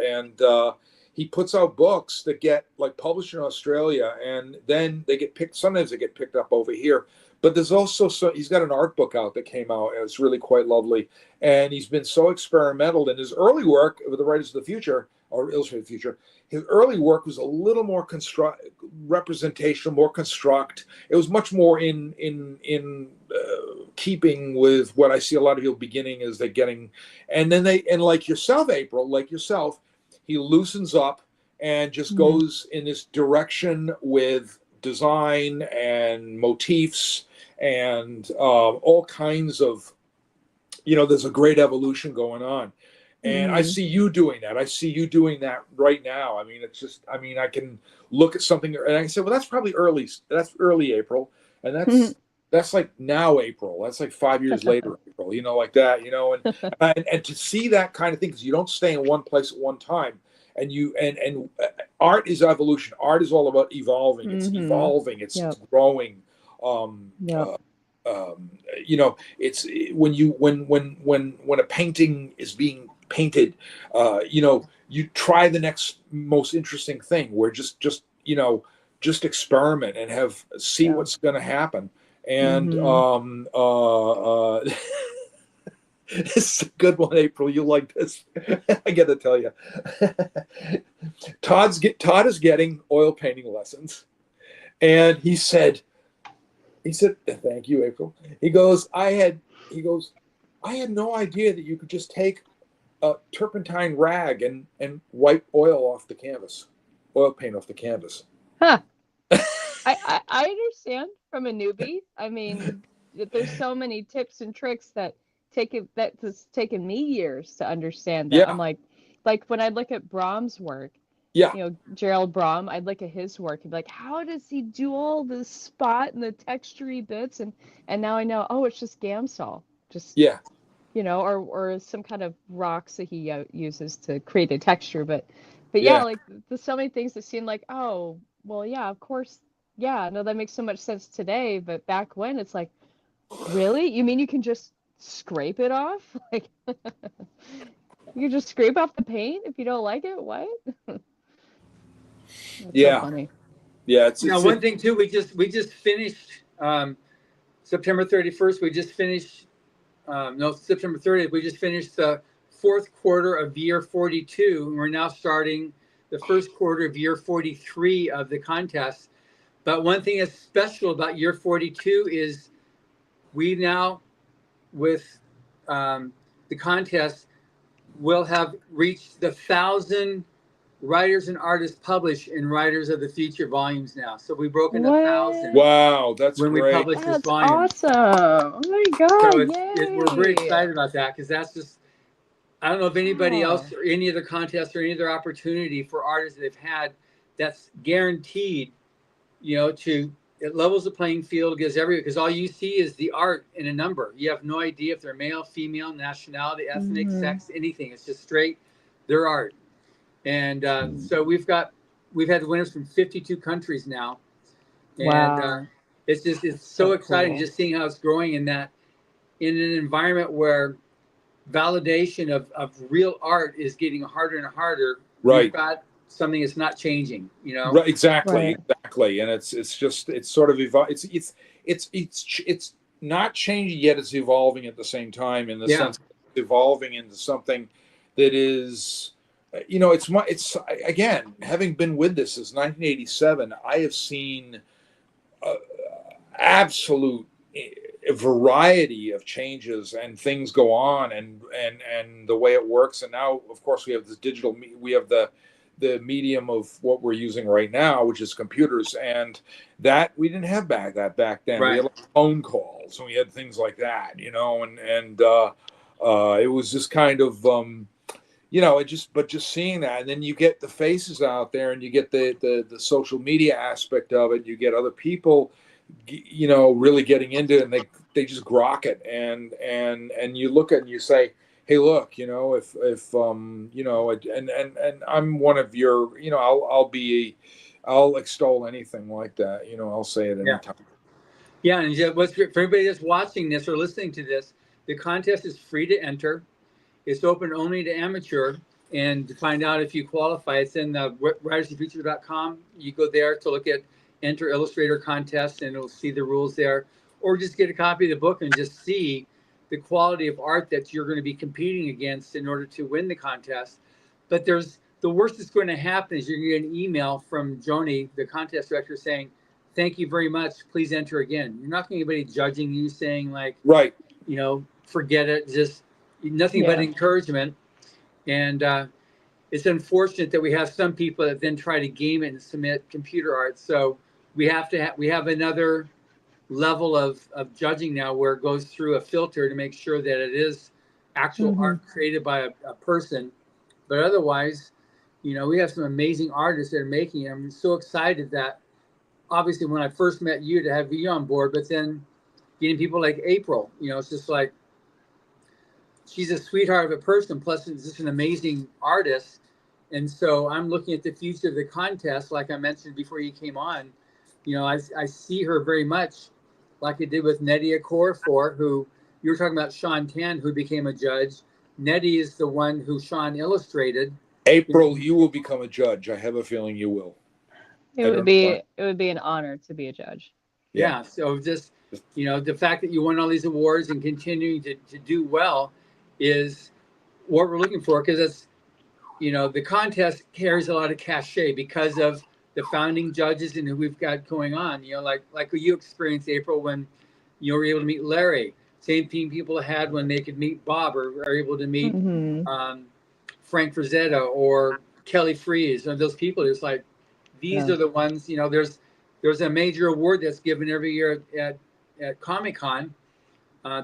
he puts out books that get like published in Australia, and then they get picked. Sometimes they get picked up over here. But there's also he's got an art book out that came out, and it's really quite lovely. And he's been so experimental in his early work with the Writers of the Future or Illustrated Future. His early work was a little more representational, more construct. It was much more in keeping with what I see a lot of people beginning as they're getting, and then like yourself, April, he loosens up and just goes in this direction with design and motifs and all kinds of, you know, there's a great evolution going on. And I see you doing that. I see you doing that right now. I mean, it's just, I mean, I can look at something and I can say, well, that's probably early April. And that's like now April. That's like 5 years later April, you know, like that, you know, and to see that kind of thing, because you don't stay in one place at one time. And art is evolution. Art is all about evolving. It's evolving. It's growing. You know, it's when a painting is being painted, you know, you try the next most interesting thing. Where just you know, just experiment and see what's going to happen. And This is a good one, April. You like this? I got to tell you, Todd is getting oil painting lessons, and he said, "Thank you, April." He goes, "I had no idea that you could just take a turpentine rag and wipe oil paint off the canvas." Huh. I understand from a newbie. I mean, there's so many tips and tricks that's taken me years to understand that. Yeah. I'm like when I look at Brahms' work, Yeah. you know, Gerald Brahm, I'd look at his work and be like, how does he do all the spot and the textury bits? And now I know, oh, it's just Gamsol. Just, yeah. You know, or some kind of rocks that he uses to create a texture. But yeah, like there's so many things that seem like, oh, well, yeah, of course. Yeah, no, that makes so much sense today. But back when, it's like, really? You mean you can just scrape it off? Like, you can just scrape off the paint if you don't like it? What? That's so funny. Yeah, it's one thing too. We just finished September 31st. We just finished September 30th. We just finished the fourth quarter of year 42, and we're now starting the first quarter of year 43 of the contest. But one thing that's special about year 42 is we now, with the contest, will have reached the 1,000 writers and artists published in Writers of the Future volumes now. So we've broken 1,000. Wow, that's when great. we published this volume. Awesome! Oh my God! So we're very excited about that, because that's just, I don't know if anybody else or any other contest or any other opportunity for artists that they've had that's guaranteed, you know, it levels the playing field, because all you see is the art in a number. You have no idea if they're male, female, nationality, ethnic, sex, anything. It's just straight their art. And so we've had winners from 52 countries now. And it's so exciting just seeing how it's growing in an environment where validation of real art is getting harder and harder. Right. We've got something that's not changing, you know? Right, exactly. And it's sort of it's not changing yet, it's evolving at the same time, in the sense of evolving into something that is, you know, it's again, having been with this since 1987, I have seen absolute variety of changes and things go on, and the way it works. And now, of course, we have this digital, we have the medium of what we're using right now, which is computers, and that we didn't have back then. Right. We had like phone calls and we had things like that, you know, and it was just kind of you know, but just seeing that, and then you get the faces out there, and you get the social media aspect of it. You get other people, you know, really getting into it, and they just grok it, and you look at it and you say, hey, look, you know, if you know, and I'm one of your, you know, I'll extol anything like that, you know, I'll say it anytime. Yeah, and what's great for everybody that's watching this or listening to this, the contest is free to enter. It's open only to amateur, and to find out if you qualify, it's in the writersofthefuture.com. You go there to look at Enter Illustrator Contest, and it'll see the rules there, or just get a copy of the book and just see the quality of art that you're going to be competing against in order to win the contest. But the worst that's going to happen is you're going to get an email from Joni, the contest director, saying, thank you very much, please enter again. You're not going to get anybody judging you, saying like, right, you know, forget it, just nothing but encouragement. And it's unfortunate that we have some people that then try to game it and submit computer art. So we have another level of judging now, where it goes through a filter to make sure that it is actual art created by a person. But otherwise, you know, we have some amazing artists that are making it. I'm so excited that, obviously, when I first met you, to have you on board, but then getting people like April, you know, it's just like, she's a sweetheart of a person, plus she's just an amazing artist. And so I'm looking at the future of the contest, like I mentioned before you came on. You know, I see her very much like I did with Nettie Okorafor, who you were talking about, Sean Tan, who became a judge. Nettie is the one who Sean illustrated. April, you will become a judge. I have a feeling you will. It would be an honor to be a judge. Yeah. So just, you know, the fact that you won all these awards and continuing to do well, is what we're looking for, because it's, you know, the contest carries a lot of cachet because of the founding judges and who we've got going on. You know, like you experienced, April, when you were able to meet Larry. Same thing people had when they could meet Bob, or are able to meet Frank Frazetta or Kelly Freeze, or those people. It's like, these are the ones, you know, there's a major award that's given every year at Comic-Con,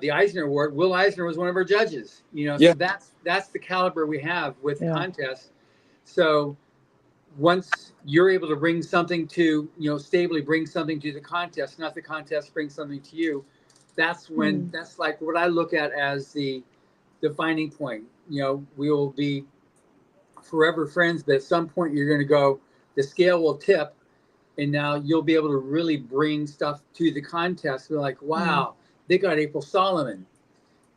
the Eisner Award. Will Eisner was one of our judges, you know, so that's the caliber we have with contests. So once you're able to bring something to, you know, stably bring something to the contest, not the contest bring something to you, that's when, that's like what I look at as the defining point. You know, we will be forever friends, but at some point you're going to go, the scale will tip, and now you'll be able to really bring stuff to the contest. We're like, wow, they got April Solomon.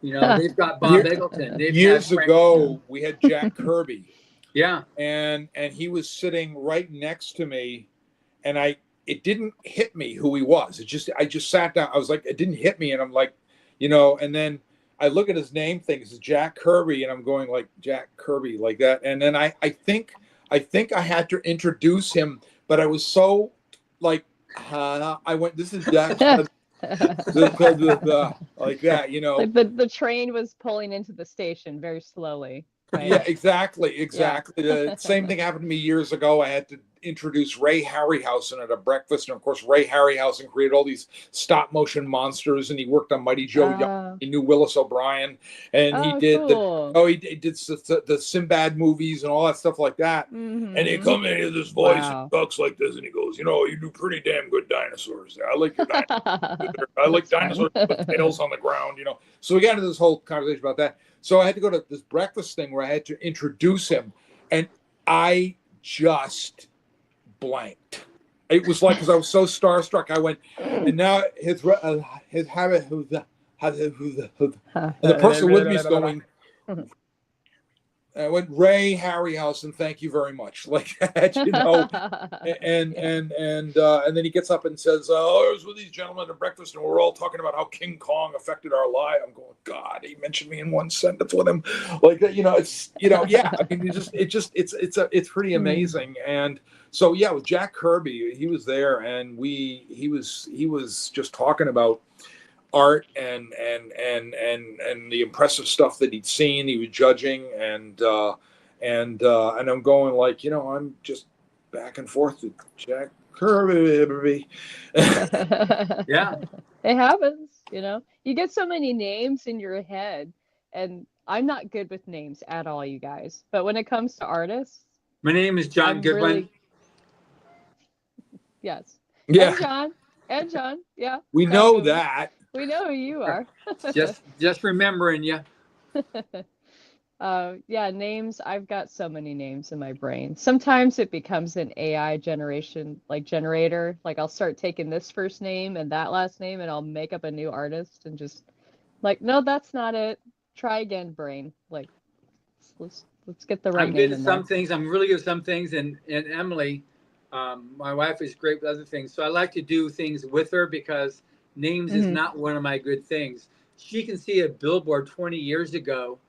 You know, they've got Bob Eggleton. Years ago, we had Jack Kirby. Yeah. And he was sitting right next to me, and it didn't hit me who he was. I just sat down. I was like, it didn't hit me. And I'm like, you know, and then I look at his name thing. It's Jack Kirby. And I'm going like, Jack Kirby, like that. And then I think I had to introduce him, but I was so like, I went, this is Jack. Like that, you know. Like the train was pulling into the station very slowly. Right? Yeah, exactly. The same thing happened to me years ago. I had to introduce Ray Harryhausen at a breakfast, and of course Ray Harryhausen created all these stop motion monsters, and he worked on Mighty Joe Young. He knew Willis O'Brien, and he did he did the Sinbad movies and all that stuff like that. And he come in with this voice and talks like this, and he goes, you know, you do pretty damn good dinosaurs. I like your dinosaurs. I like dinosaurs with tails on the ground, you know. So we got into this whole conversation about that. So I had to go to this breakfast thing where I had to introduce him, and I just blanked. It was like, because I was so starstruck, I went, and now his habit, and the person with me is going, I went, Ray Harryhausen, thank you very much, like that, you know. And then he gets up and says, I was with these gentlemen at breakfast, and we're all talking about how King Kong affected our life. I'm going, God, he mentioned me in one sentence with him, like that, you know. It's, you know, yeah. I mean, it's pretty amazing. And so yeah, with Jack Kirby, he was there, and he was just talking about art and the impressive stuff that he'd seen. He was judging, and I'm going like, you know, I'm just back and forth with Jack Kirby. Yeah, it happens. You know, you get so many names in your head, and I'm not good with names at all, you guys. But when it comes to artists, my name is John Goodwin. Yes. Yeah. And John. Yeah. We know that. We know who you are. just remembering you. Yeah, names. I've got so many names in my brain. Sometimes it becomes an AI generator. Like I'll start taking this first name and that last name, and I'll make up a new artist and just like, no, that's not it. Try again, brain. Like, let's get the right name. I'm good at some things. I'm really good at some things, and Emily, my wife, is great with other things. So I like to do things with her, because names is not one of my good things. She can see a billboard 20 years ago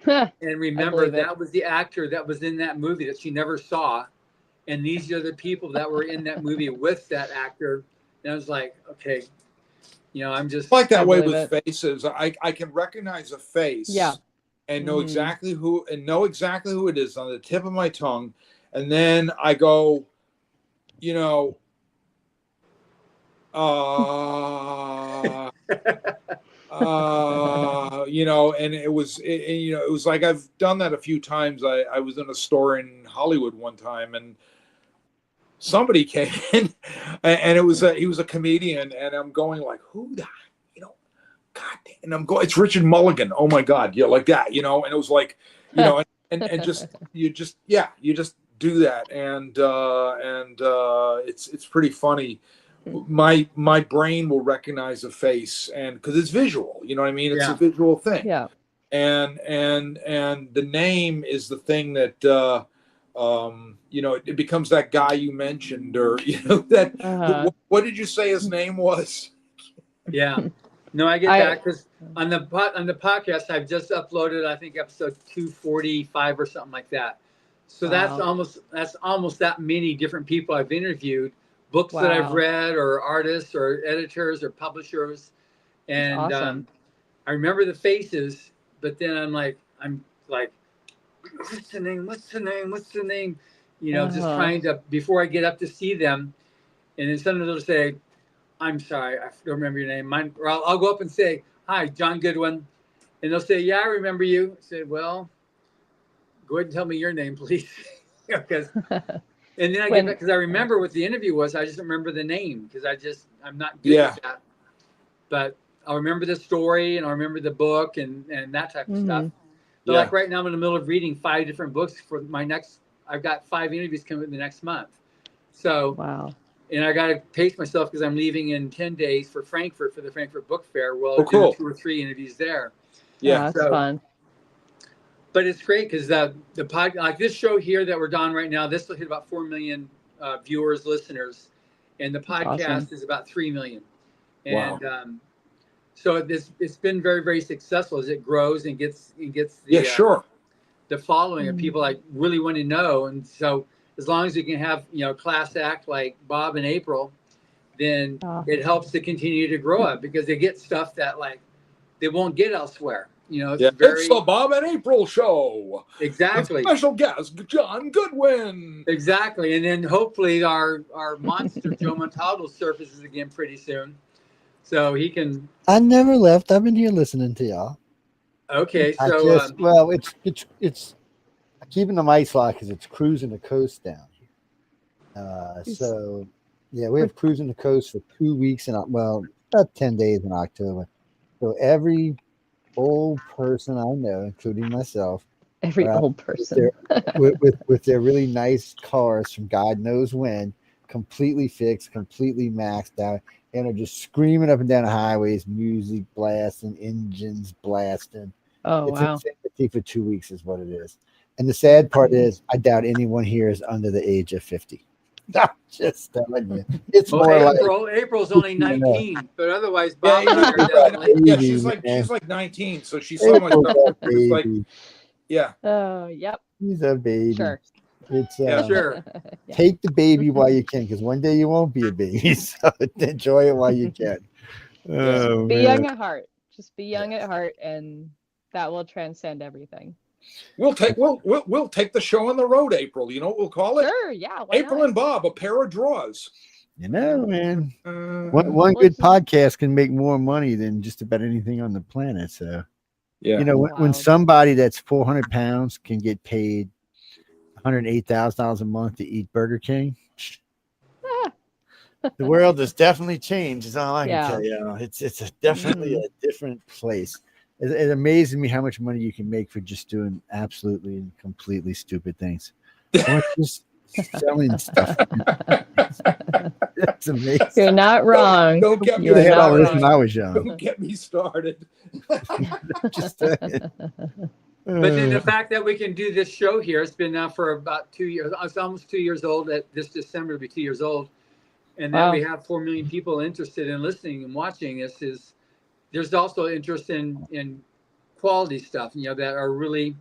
and remember that was the actor that was in that movie that she never saw. And these are the people that were in that movie with that actor. And I was like, okay, you know, I'm just like that way with faces. I can recognize a face, and know exactly who it is on the tip of my tongue. And then I go, you know, you know, and it was like, I've done that a few times. I was in a store in Hollywood one time, and somebody came in, and he was a comedian, and I'm going like, who the, you know, God damn, and I'm going, it's Richard Mulligan. Oh my God. Yeah. Like that, you know, and it was like, you know, and just, you just do that. And it's pretty funny. My brain will recognize a face, and because it's visual, you know what I mean? It's a visual thing. Yeah. And the name is the thing that, you know, it becomes that guy you mentioned, or, you know, that, what did you say his name was? Yeah. No, I get that because on the podcast I've just uploaded, I think episode 245 or something like that. So that's almost that many different people I've interviewed, books that I've read, or artists, or editors, or publishers, and I remember the faces, but then I'm like, what's the name? What's the name? What's the name? You know, just trying to before I get up to see them, and then sometimes they'll say, I'm sorry, I don't remember your name. Or I'll go up and say, hi, John Goodwin. And they'll say, yeah, I remember you. I said, well, go ahead and tell me your name, please. And then I get back, because I remember what the interview was. I just don't remember the name because I'm not good at that. But I'll remember the story and I'll remember the book and that type of stuff. But like right now, I'm in the middle of reading 5 different books for I've got 5 interviews coming in the next month. So, and I got to pace myself because I'm leaving in 10 days for Frankfurt for the Frankfurt Book Fair. Well, cool. 2 or 3 interviews there. Yeah, that's fun. But it's great because the podcast, like this show here that we're on right now, this will hit about 4 million viewers, listeners, and the podcast is about 3 million. And so it's been very, very successful as it grows and gets the following of people like really want to know. And so as long as you can have, class act like Bob and April, then it helps to continue to grow up because they get stuff that like they won't get elsewhere. It's it's the Bob and April show. Exactly. With special guest John Goodwin. Exactly. And then hopefully our monster Joe Montaldo surfaces again pretty soon. So he can. I never left. I've been here listening to y'all. Okay, so it's keeping the mics locked because it's cruising the coast down here. So we have cruising the coast for 2 weeks and about 10 days in October. So every old person I know, including myself, old person with their really nice cars from God knows when, completely fixed, completely maxed out, and are just screaming up and down the highways, music blasting, engines blasting. It's insanity for 2 weeks is what it is. And the sad part is I doubt anyone here is under the age of 50. I'm just telling you. It's more April's only 19, but otherwise Bob she's like 19, so she's so much like yep. She's a baby. Sure. It's sure. Take the baby while you can, because one day you won't be a baby. So enjoy it while you can. Be young at heart. Just be young at heart, and that will transcend everything. We'll take the show on the road, April. You know what we'll call it? Sure, yeah. April and Bob, a pair of draws. Man. One good podcast can make more money than just about anything on the planet. So when somebody that's 400 pounds can get paid $108,000 a month to eat Burger King, the world has definitely changed. Is all I can tell you. It's definitely a different place. It amazes me how much money you can make for just doing absolutely and completely stupid things. Just selling stuff. That's amazing. You're not wrong. Don't get me started. When I was young. Don't get me started. Just But then the fact that we can do this show here, it's been now for about 2 years. It's almost 2 years old. This December will be 2 years old. And that we have 4 million people interested in listening and watching this there's also interest in quality stuff, that are really,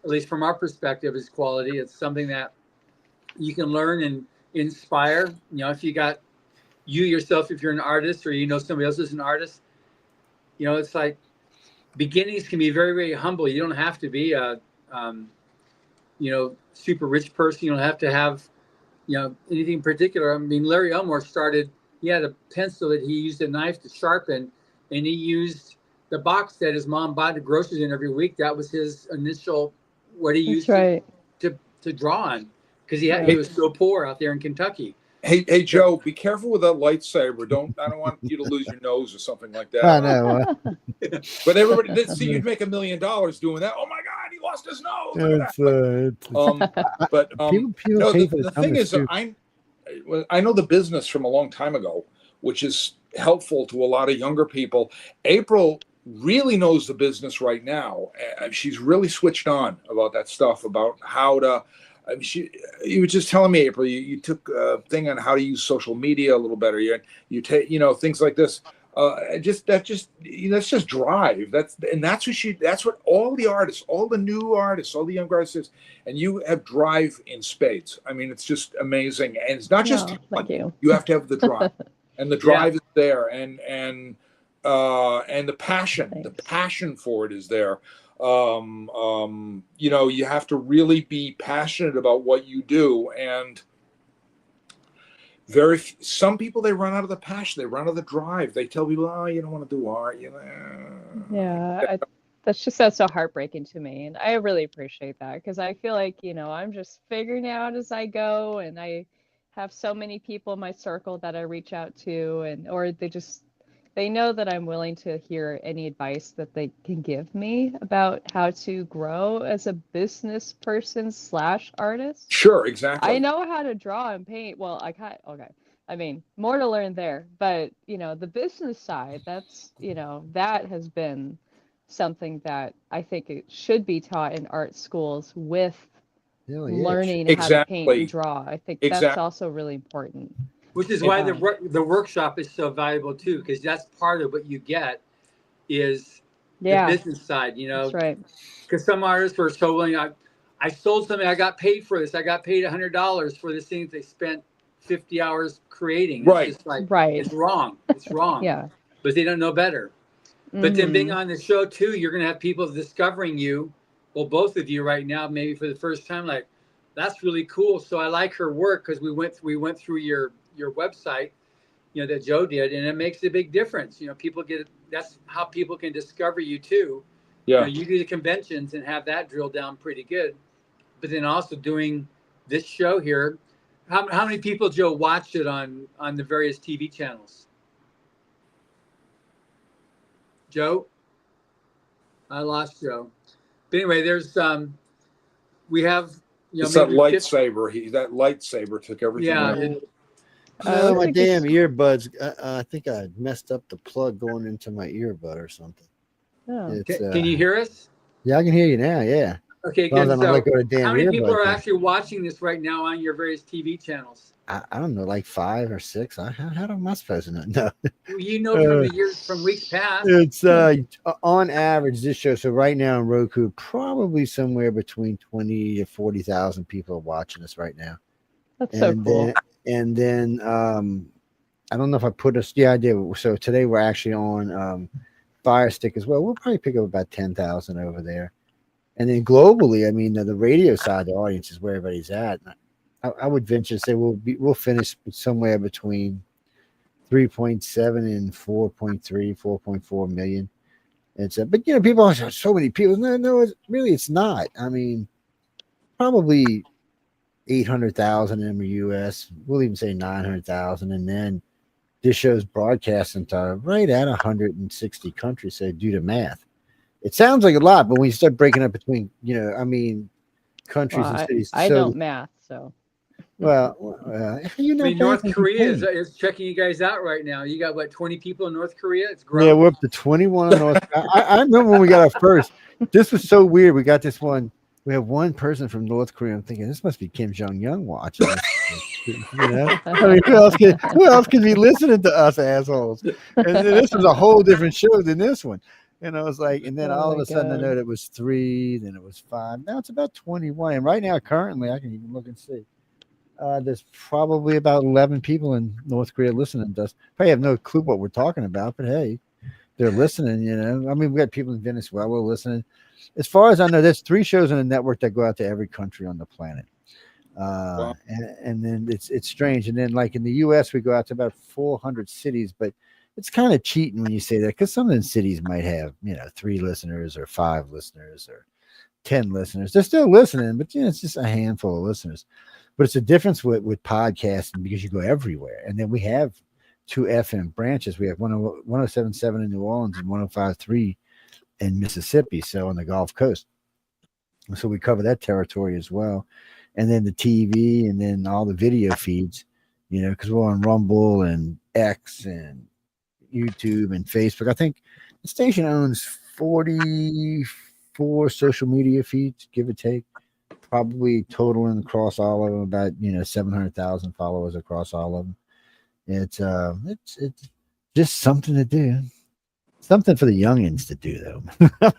at least from our perspective, is quality. It's something that you can learn and inspire. If you got you yourself, if you're an artist or somebody else is an artist, it's like beginnings can be very, very humble. You don't have to be a, super rich person. You don't have to have, anything particular. I mean, Larry Elmore started, he had a pencil that he used a knife to sharpen, and he used the box that his mom bought the groceries in every week. That was his initial, what he used to draw on, because he was so poor out there in Kentucky. Hey, Joe, be careful with that lightsaber. I don't want you to lose your nose or something like that. I know. But everybody did see you'd make $1 million doing that. Oh my God, he lost his nose. The thing is, I know the business from a long time ago, which is helpful to a lot of younger people. April really knows the business right now. She's really switched on about that stuff, about how to. You were just telling me, April, you took a thing on how to use social media a little better. You take, things like this. That's just drive. That's what all the artists, all the new artists, all the young artists, and you have drive in spades. I mean, it's just amazing, and it's not just thank you. You have to have the drive, and the drive is there, and the passion for it is there. You have to really be passionate about what you do, and some people, they run out of the passion, they run out of the drive. They tell people, oh, you don't want to do art, that's so heartbreaking to me, and I really appreciate that, because I feel like, I'm just figuring out as I go, and I have so many people in my circle that I reach out to, or they know that I'm willing to hear any advice that they can give me about how to grow as a business person / artist. Sure, exactly. I know how to draw and paint. Well, I mean, more to learn there. But, the business side, that's, that has been something that I think it should be taught in art schools with learning how to paint and draw. I think that's also really important. Which is why the workshop is so valuable too, because that's part of what you get is the business side, That's right. Because some artists are so willing. I sold something. I got paid for this. I got paid $100 for this thing they spent 50 hours creating. Right. It's just like, right. It's wrong. It's wrong. Yeah. But they don't know better. But then being on the show too, you're going to have people discovering you. Well, both of you right now, maybe for the first time, like, that's really cool. So I like her work, because we went through your website, that Joe did, and it makes a big difference. That's how people can discover you too. Yeah. You do the conventions and have that drilled down pretty good, but then also doing this show here. How many people, Joe, watched it on the various TV channels? Joe? I lost Joe. But anyway, there's we have it's that lightsaber. That lightsaber took everything. Yeah. Oh, my damn earbuds. I think I messed up the plug going into my earbud or something. Oh. Can you hear us? Yeah, I can hear you now. Yeah. Okay, good. So how many people are actually watching this right now on your various TV channels? I don't know, like 5 or 6. How am I supposed to know? No. From weeks past. It's on average this show. So right now in Roku, probably somewhere between 20 to 40,000 people are watching us right now. That's so cool. Then I don't know if I put us. Yeah, I did. So today we're actually on Fire Stick as well. We'll probably pick up about 10,000 over there. And then globally, I mean, the radio side of the audience is where everybody's at. I would venture to say we'll finish somewhere between 3.7 and 4.3, 4.4 million. It's but people are so many people. No, it's not. I mean, probably 800,000 in the U.S. We'll even say 900,000, and then this show's broadcasting to right at 160 countries. So do the math. It sounds like a lot, but when you start breaking up between, countries and cities. I don't math, so. Well, North Korea is checking you guys out right now. You got 20 people in North Korea? It's growing. Yeah, we're up to 21 in North Korea. I remember when we got our first. This was so weird. We got this one. We have one person from North Korea. I'm thinking this must be Kim Jong-un watching this. I mean, who else can be listening to us assholes? And this was a whole different show than this one. And I was like, and then all of a sudden I know it was 3, then it was 5. Now it's about 21. And right now, currently, I can even look and see. There's probably about 11 people in North Korea listening to us. Probably have no clue what we're talking about, but hey, they're listening. I mean, we got people in Venezuela listening. As far as I know, there's 3 shows on the network that go out to every country on the planet. Wow. And then it's strange. And then, like in the U.S., we go out to about 400 cities, but it's kind of cheating when you say that, because some of the cities might have 3 listeners or 5 listeners or 10 listeners. They're still listening, but it's just a handful of listeners. But it's a difference with podcasting, because you go everywhere. And then we have 2 FM branches. We have 107.7 in New Orleans and 105.3 in Mississippi, so on the Gulf Coast. So we cover that territory as well. And then the TV, and then all the video feeds, because we're on Rumble and X and YouTube and Facebook. I think the station owns 44 social media feeds, give or take, probably totaling across all of them about 700,000 followers across all of them. It's Just something to do. Something for the youngins to do, though.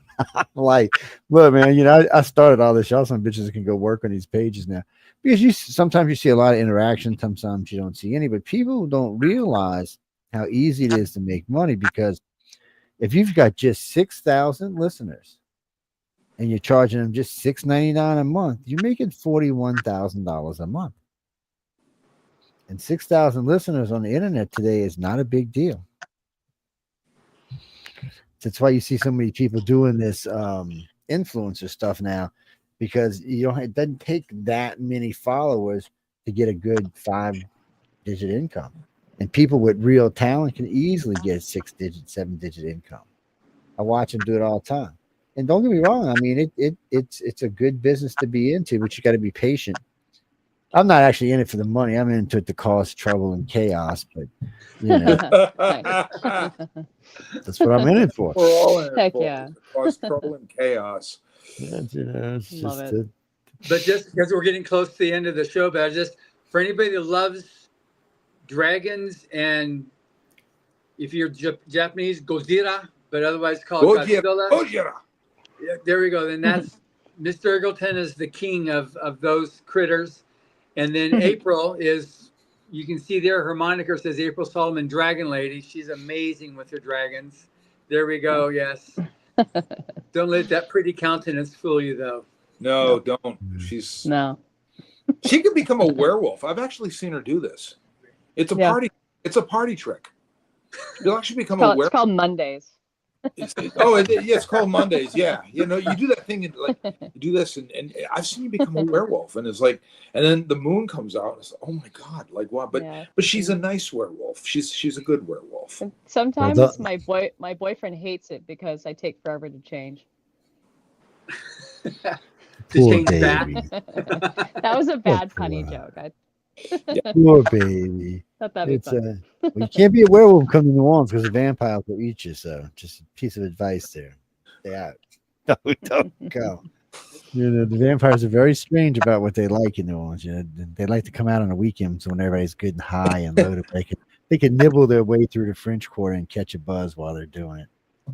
Like, look, man, I started all this. Y'all some bitches that can go work on these pages now. Because sometimes you see a lot of interaction, sometimes you don't see any, but people don't realize how easy it is to make money, because if you've got just 6,000 listeners and you're charging them just $6.99 a month, you're making $41,000 a month. And 6,000 listeners on the internet today is not a big deal. That's why you see so many people doing this influencer stuff now, because it doesn't take that many followers to get a good 5-digit income. And people with real talent can easily get a 6-digit, 7-digit income. I watch them do it all the time. And don't get me wrong, I mean, it's a good business to be into, but you got to be patient. I'm not actually in it for the money. I'm into it to cause trouble and chaos, but that's what I'm in it for. We're all in it Heck for yeah. cause trouble and chaos. It's Love just it. But just because we're getting close to the end of the show, but for anybody that loves dragons, and if you're Japanese, Gojira, but otherwise called Godzilla. Gojira. Yeah, there we go. Then that's Mr. Eggleton is the king of those critters. And then April is, you can see there, her moniker says April Solomon Dragon Lady. She's amazing with her dragons. There we go. Yes. Don't let that pretty countenance fool you, though. No, don't. No. She can become a werewolf. I've actually seen her do this. It's a party. It's a party trick. You'll actually become a werewolf. It's called Mondays. It's called Mondays. Yeah, you do that thing, and like you do this, and I've seen you become a werewolf, and it's like, and then the moon comes out, and it's like, oh my god, like what? But she's a nice werewolf. She's a good werewolf. And sometimes my boyfriend hates it because I take forever to change. Poor baby. That was a bad punny joke. Poor baby. It's well, you can't be a werewolf coming to New Orleans because the vampires will eat you. So, just a piece of advice there. Stay out. Don't go. The vampires are very strange about what they like in New Orleans. They like to come out on the weekends when everybody's good and high and loaded. They can nibble their way through the French Quarter and catch a buzz while they're doing it.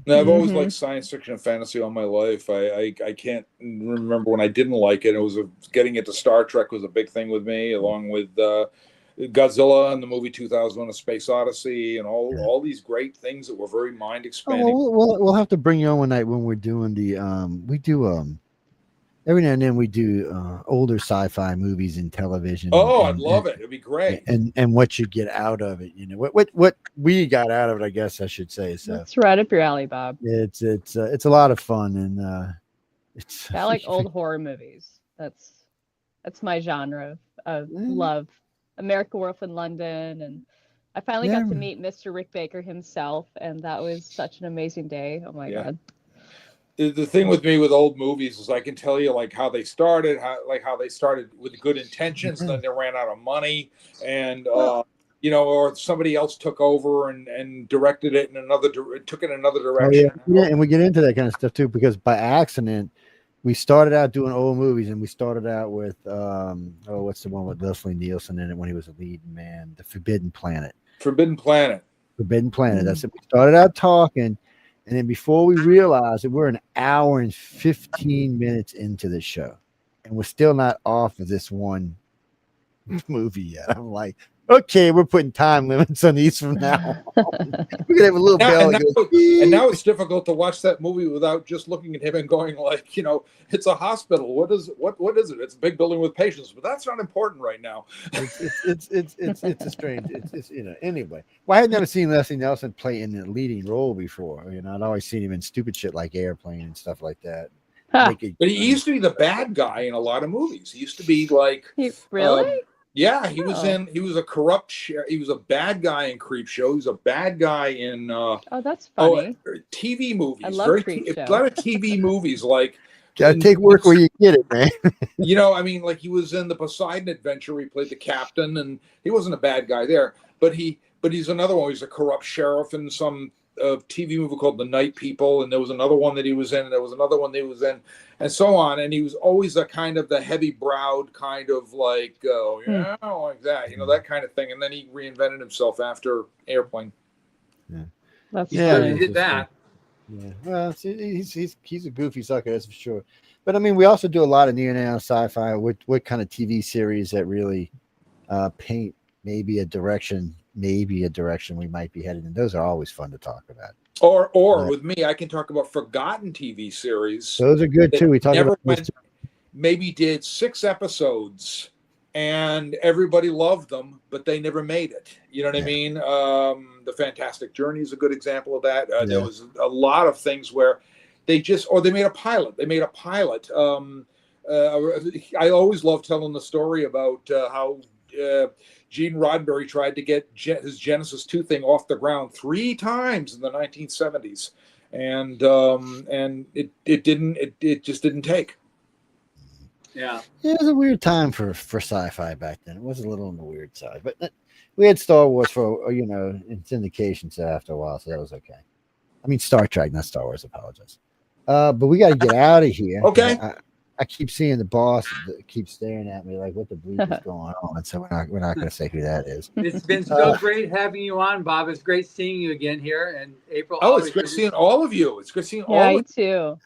No, I've always liked science fiction and fantasy all my life. I can't remember when I didn't like it. It was getting into Star Trek was a big thing with me, along with Godzilla and the movie 2001: A Space Odyssey, and all these great things that were very mind expanding. We'll have to bring you on one night when we're doing we do every now and then we do older sci-fi movies and television. I'd love it. It'd be great. And what you get out of it, what we got out of it, I guess I should say. So it's right up your alley, Bob. It's a lot of fun, and I like old horror movies. That's my genre of love. American Werewolf in London, and I finally got to meet Mr. Rick Baker himself, and that was such an amazing day. Oh my god. The thing with me with old movies is I can tell you like how they started, how they started with good intentions, and then they ran out of money, and or somebody else took over and directed it took it in another direction. And we get into that kind of stuff too, because by accident we started out doing old movies, and we started out with what's the one with Leslie Nielsen in it when he was a lead man, The Forbidden Planet. That's it. We started out talking. And then before we realized it, we're an hour and 15 minutes into the show, and we're still not off of this one movie yet. I'm like, okay, we're putting time limits on these from now on. We're gonna have a little bell. And now it's difficult to watch that movie without just looking at him and going like, it's a hospital. What is it? It's a big building with patients, but that's not important right now. It's a strange. Anyway. Well, I had never seen Leslie Nielsen play in a leading role before. I'd always seen him in stupid shit like Airplane and stuff like that. Huh. But he used to be the bad guy in a lot of movies. He used to be like, really? Yeah, he was a corrupt, he was a bad guy in Creepshow. He was a bad guy in that's funny. TV movies. I love Creepshow. A lot of TV movies like gotta take work where you get it, man. Like he was in the Poseidon Adventure where he played the captain, and he wasn't a bad guy there, but he's another one. He's a corrupt sheriff in some TV movie called The Night People, and there was another one that he was in, and there was another one that he was in, and so on. And he was always a kind of the heavy-browed kind of like, like that, that kind of thing. And then he reinvented himself after Airplane. Yeah. That's He Yeah, certainly funny. did that. Yeah, well, he's a goofy sucker, that's for sure. But I mean, we also do a lot of neo sci-fi. What kind of TV series that really paint maybe a direction we might be headed in? Those are always fun to talk about. Or with me, I can talk about forgotten TV series. Those are good too. We talk never about went, maybe did 6 episodes, and everybody loved them, but they never made it. You know what I mean? The Fantastic Journey is a good example of that. There was a lot of things where they made a pilot. They made a pilot. I always love telling the story about how Gene Roddenberry tried to get his Genesis 2 thing off the ground 3 times in the 1970s, and it just didn't take. Yeah. It was a weird time for sci-fi back then. It was a little on the weird side, but we had Star Wars for in syndication after a while, so that was okay. I mean, Star Trek, not Star Wars. Apologize. But we got to get out of here. Okay. I keep seeing the boss that keeps staring at me like, what the bleep is going on? So we're not going to say who that is. It's been so great having you on, Bob. It's great seeing you again here. And April. Oh, it's great seeing all of you. It's good seeing all of you too.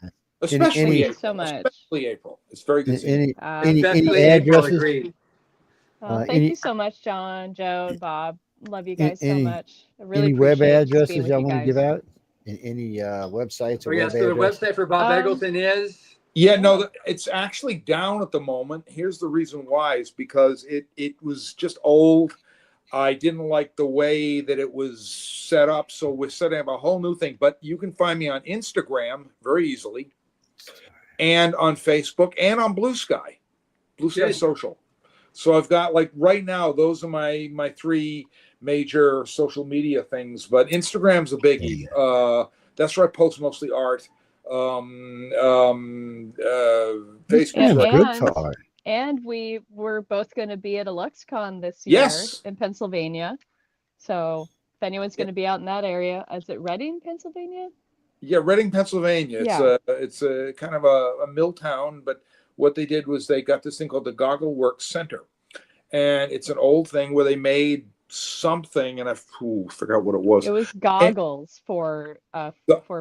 Especially Thank you so much. Especially April. It's very good seeing any addresses? Thank you so much, John, Joe, and Bob. Love you guys so much. I really any web addresses y'all want to give out? Any websites? Or so the website for Bob Eggleton is? Yeah, no, it's actually down at the moment. Here's the reason why: is because it was just old. I didn't like the way that it was set up, so we're setting up a whole new thing. But you can find me on Instagram very easily, and on Facebook, and on Blue Sky Social. So I've got, like, right now, those are my 3 major social media things. But Instagram's a biggie. That's where I post mostly art. Facebook, and we were both going to be at a LuxCon this year in Pennsylvania. So if anyone's going to be out in that area, is it Reading, Pennsylvania? Yeah, Reading, Pennsylvania. It's a kind of a mill town, but what they did was they got this thing called the Goggle Works Center, and it's an old thing where they made something, and I forgot what it was. It was goggles for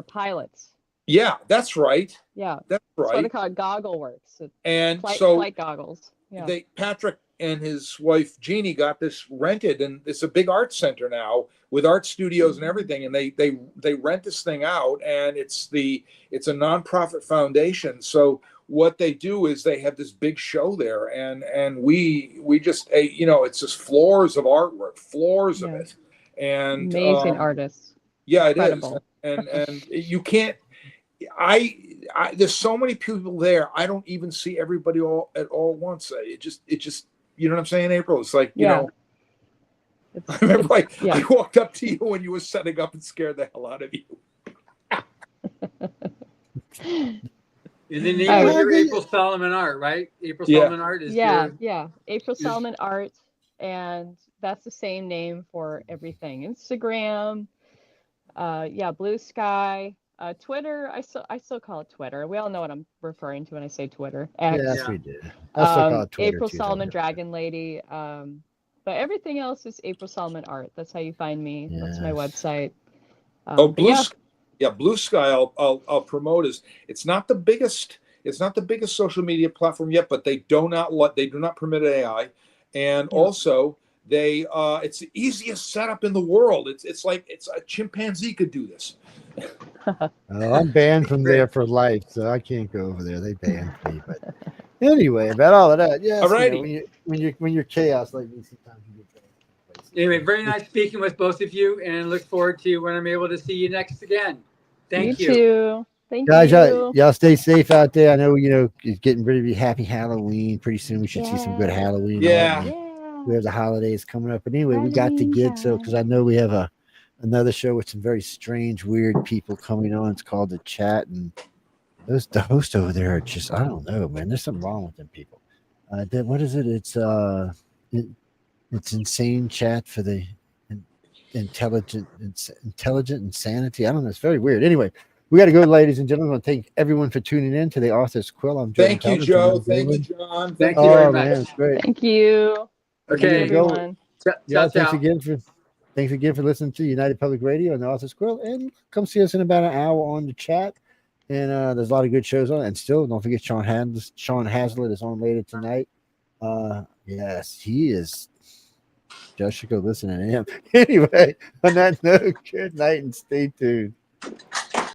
pilots. Yeah, that's right. Yeah, that's right. That's what they call it, Goggle Works. And flight goggles. Yeah. Patrick and his wife Jeannie got this rented, and it's a big art center now with art studios and everything. And they rent this thing out, and it's a nonprofit foundation. So what they do is they have this big show there, and we just it's just floors of artwork, of it, and amazing artists. Yeah, incredible. It is, and you can't. There's so many people there. I don't even see everybody at all once. It just you know what I'm saying, April? It's like you know. I remember I walked up to you when you were setting up and scared the hell out of you. And the name was your April Solomon Art, right? April Solomon Art is April Solomon Art, and that's the same name for everything. Instagram, Blue Sky. Twitter, I still call it Twitter. We all know what I'm referring to when I say Twitter. X. Yes, we do. I still call it Twitter April Solomon Dragon Lady. But everything else is April Solomon Art. That's how you find me. Yes. That's my website. Blue Sky. I'll promote it's not the biggest. It's not the biggest social media platform yet, but they do not permit AI, and also it's the easiest setup in the world. It's like a chimpanzee could do this. I'm banned from there for life, so I can't go over there. They banned me. But anyway, about all of that, when you're chaos like me, sometimes you get banned. Anyway, very nice speaking with both of you, and look forward to when I'm able to see you next again. Thank you. Too. Thank guys, you. Y'all stay safe out there. I know it's getting ready to be happy Halloween. Pretty soon we should see some good Halloween. We have the holidays coming up. But anyway, we got to get because I know we have another show with some very strange, weird people coming on. It's called The Chat, and the hosts over there are just, I don't know, man. There's something wrong with them people. What is it? It's insane chat for the intelligent insanity. I don't know. It's very weird. Anyway, we got to go, ladies and gentlemen. I want to thank everyone for tuning in to the Authors Quill. I'm Joe. Thank you, Joe. Thank you, John. Thank you very much. Man, it's great. Thank you. Okay, everyone. Thanks again for. Thanks again for listening to United Public Radio and the Authors Quill. And come see us in about an hour on the chat. And there's a lot of good shows on. And still, don't forget Sean Hazlitt is on later tonight. Yes, he is. Just should go listen to him. Anyway, on that note, good night and stay tuned.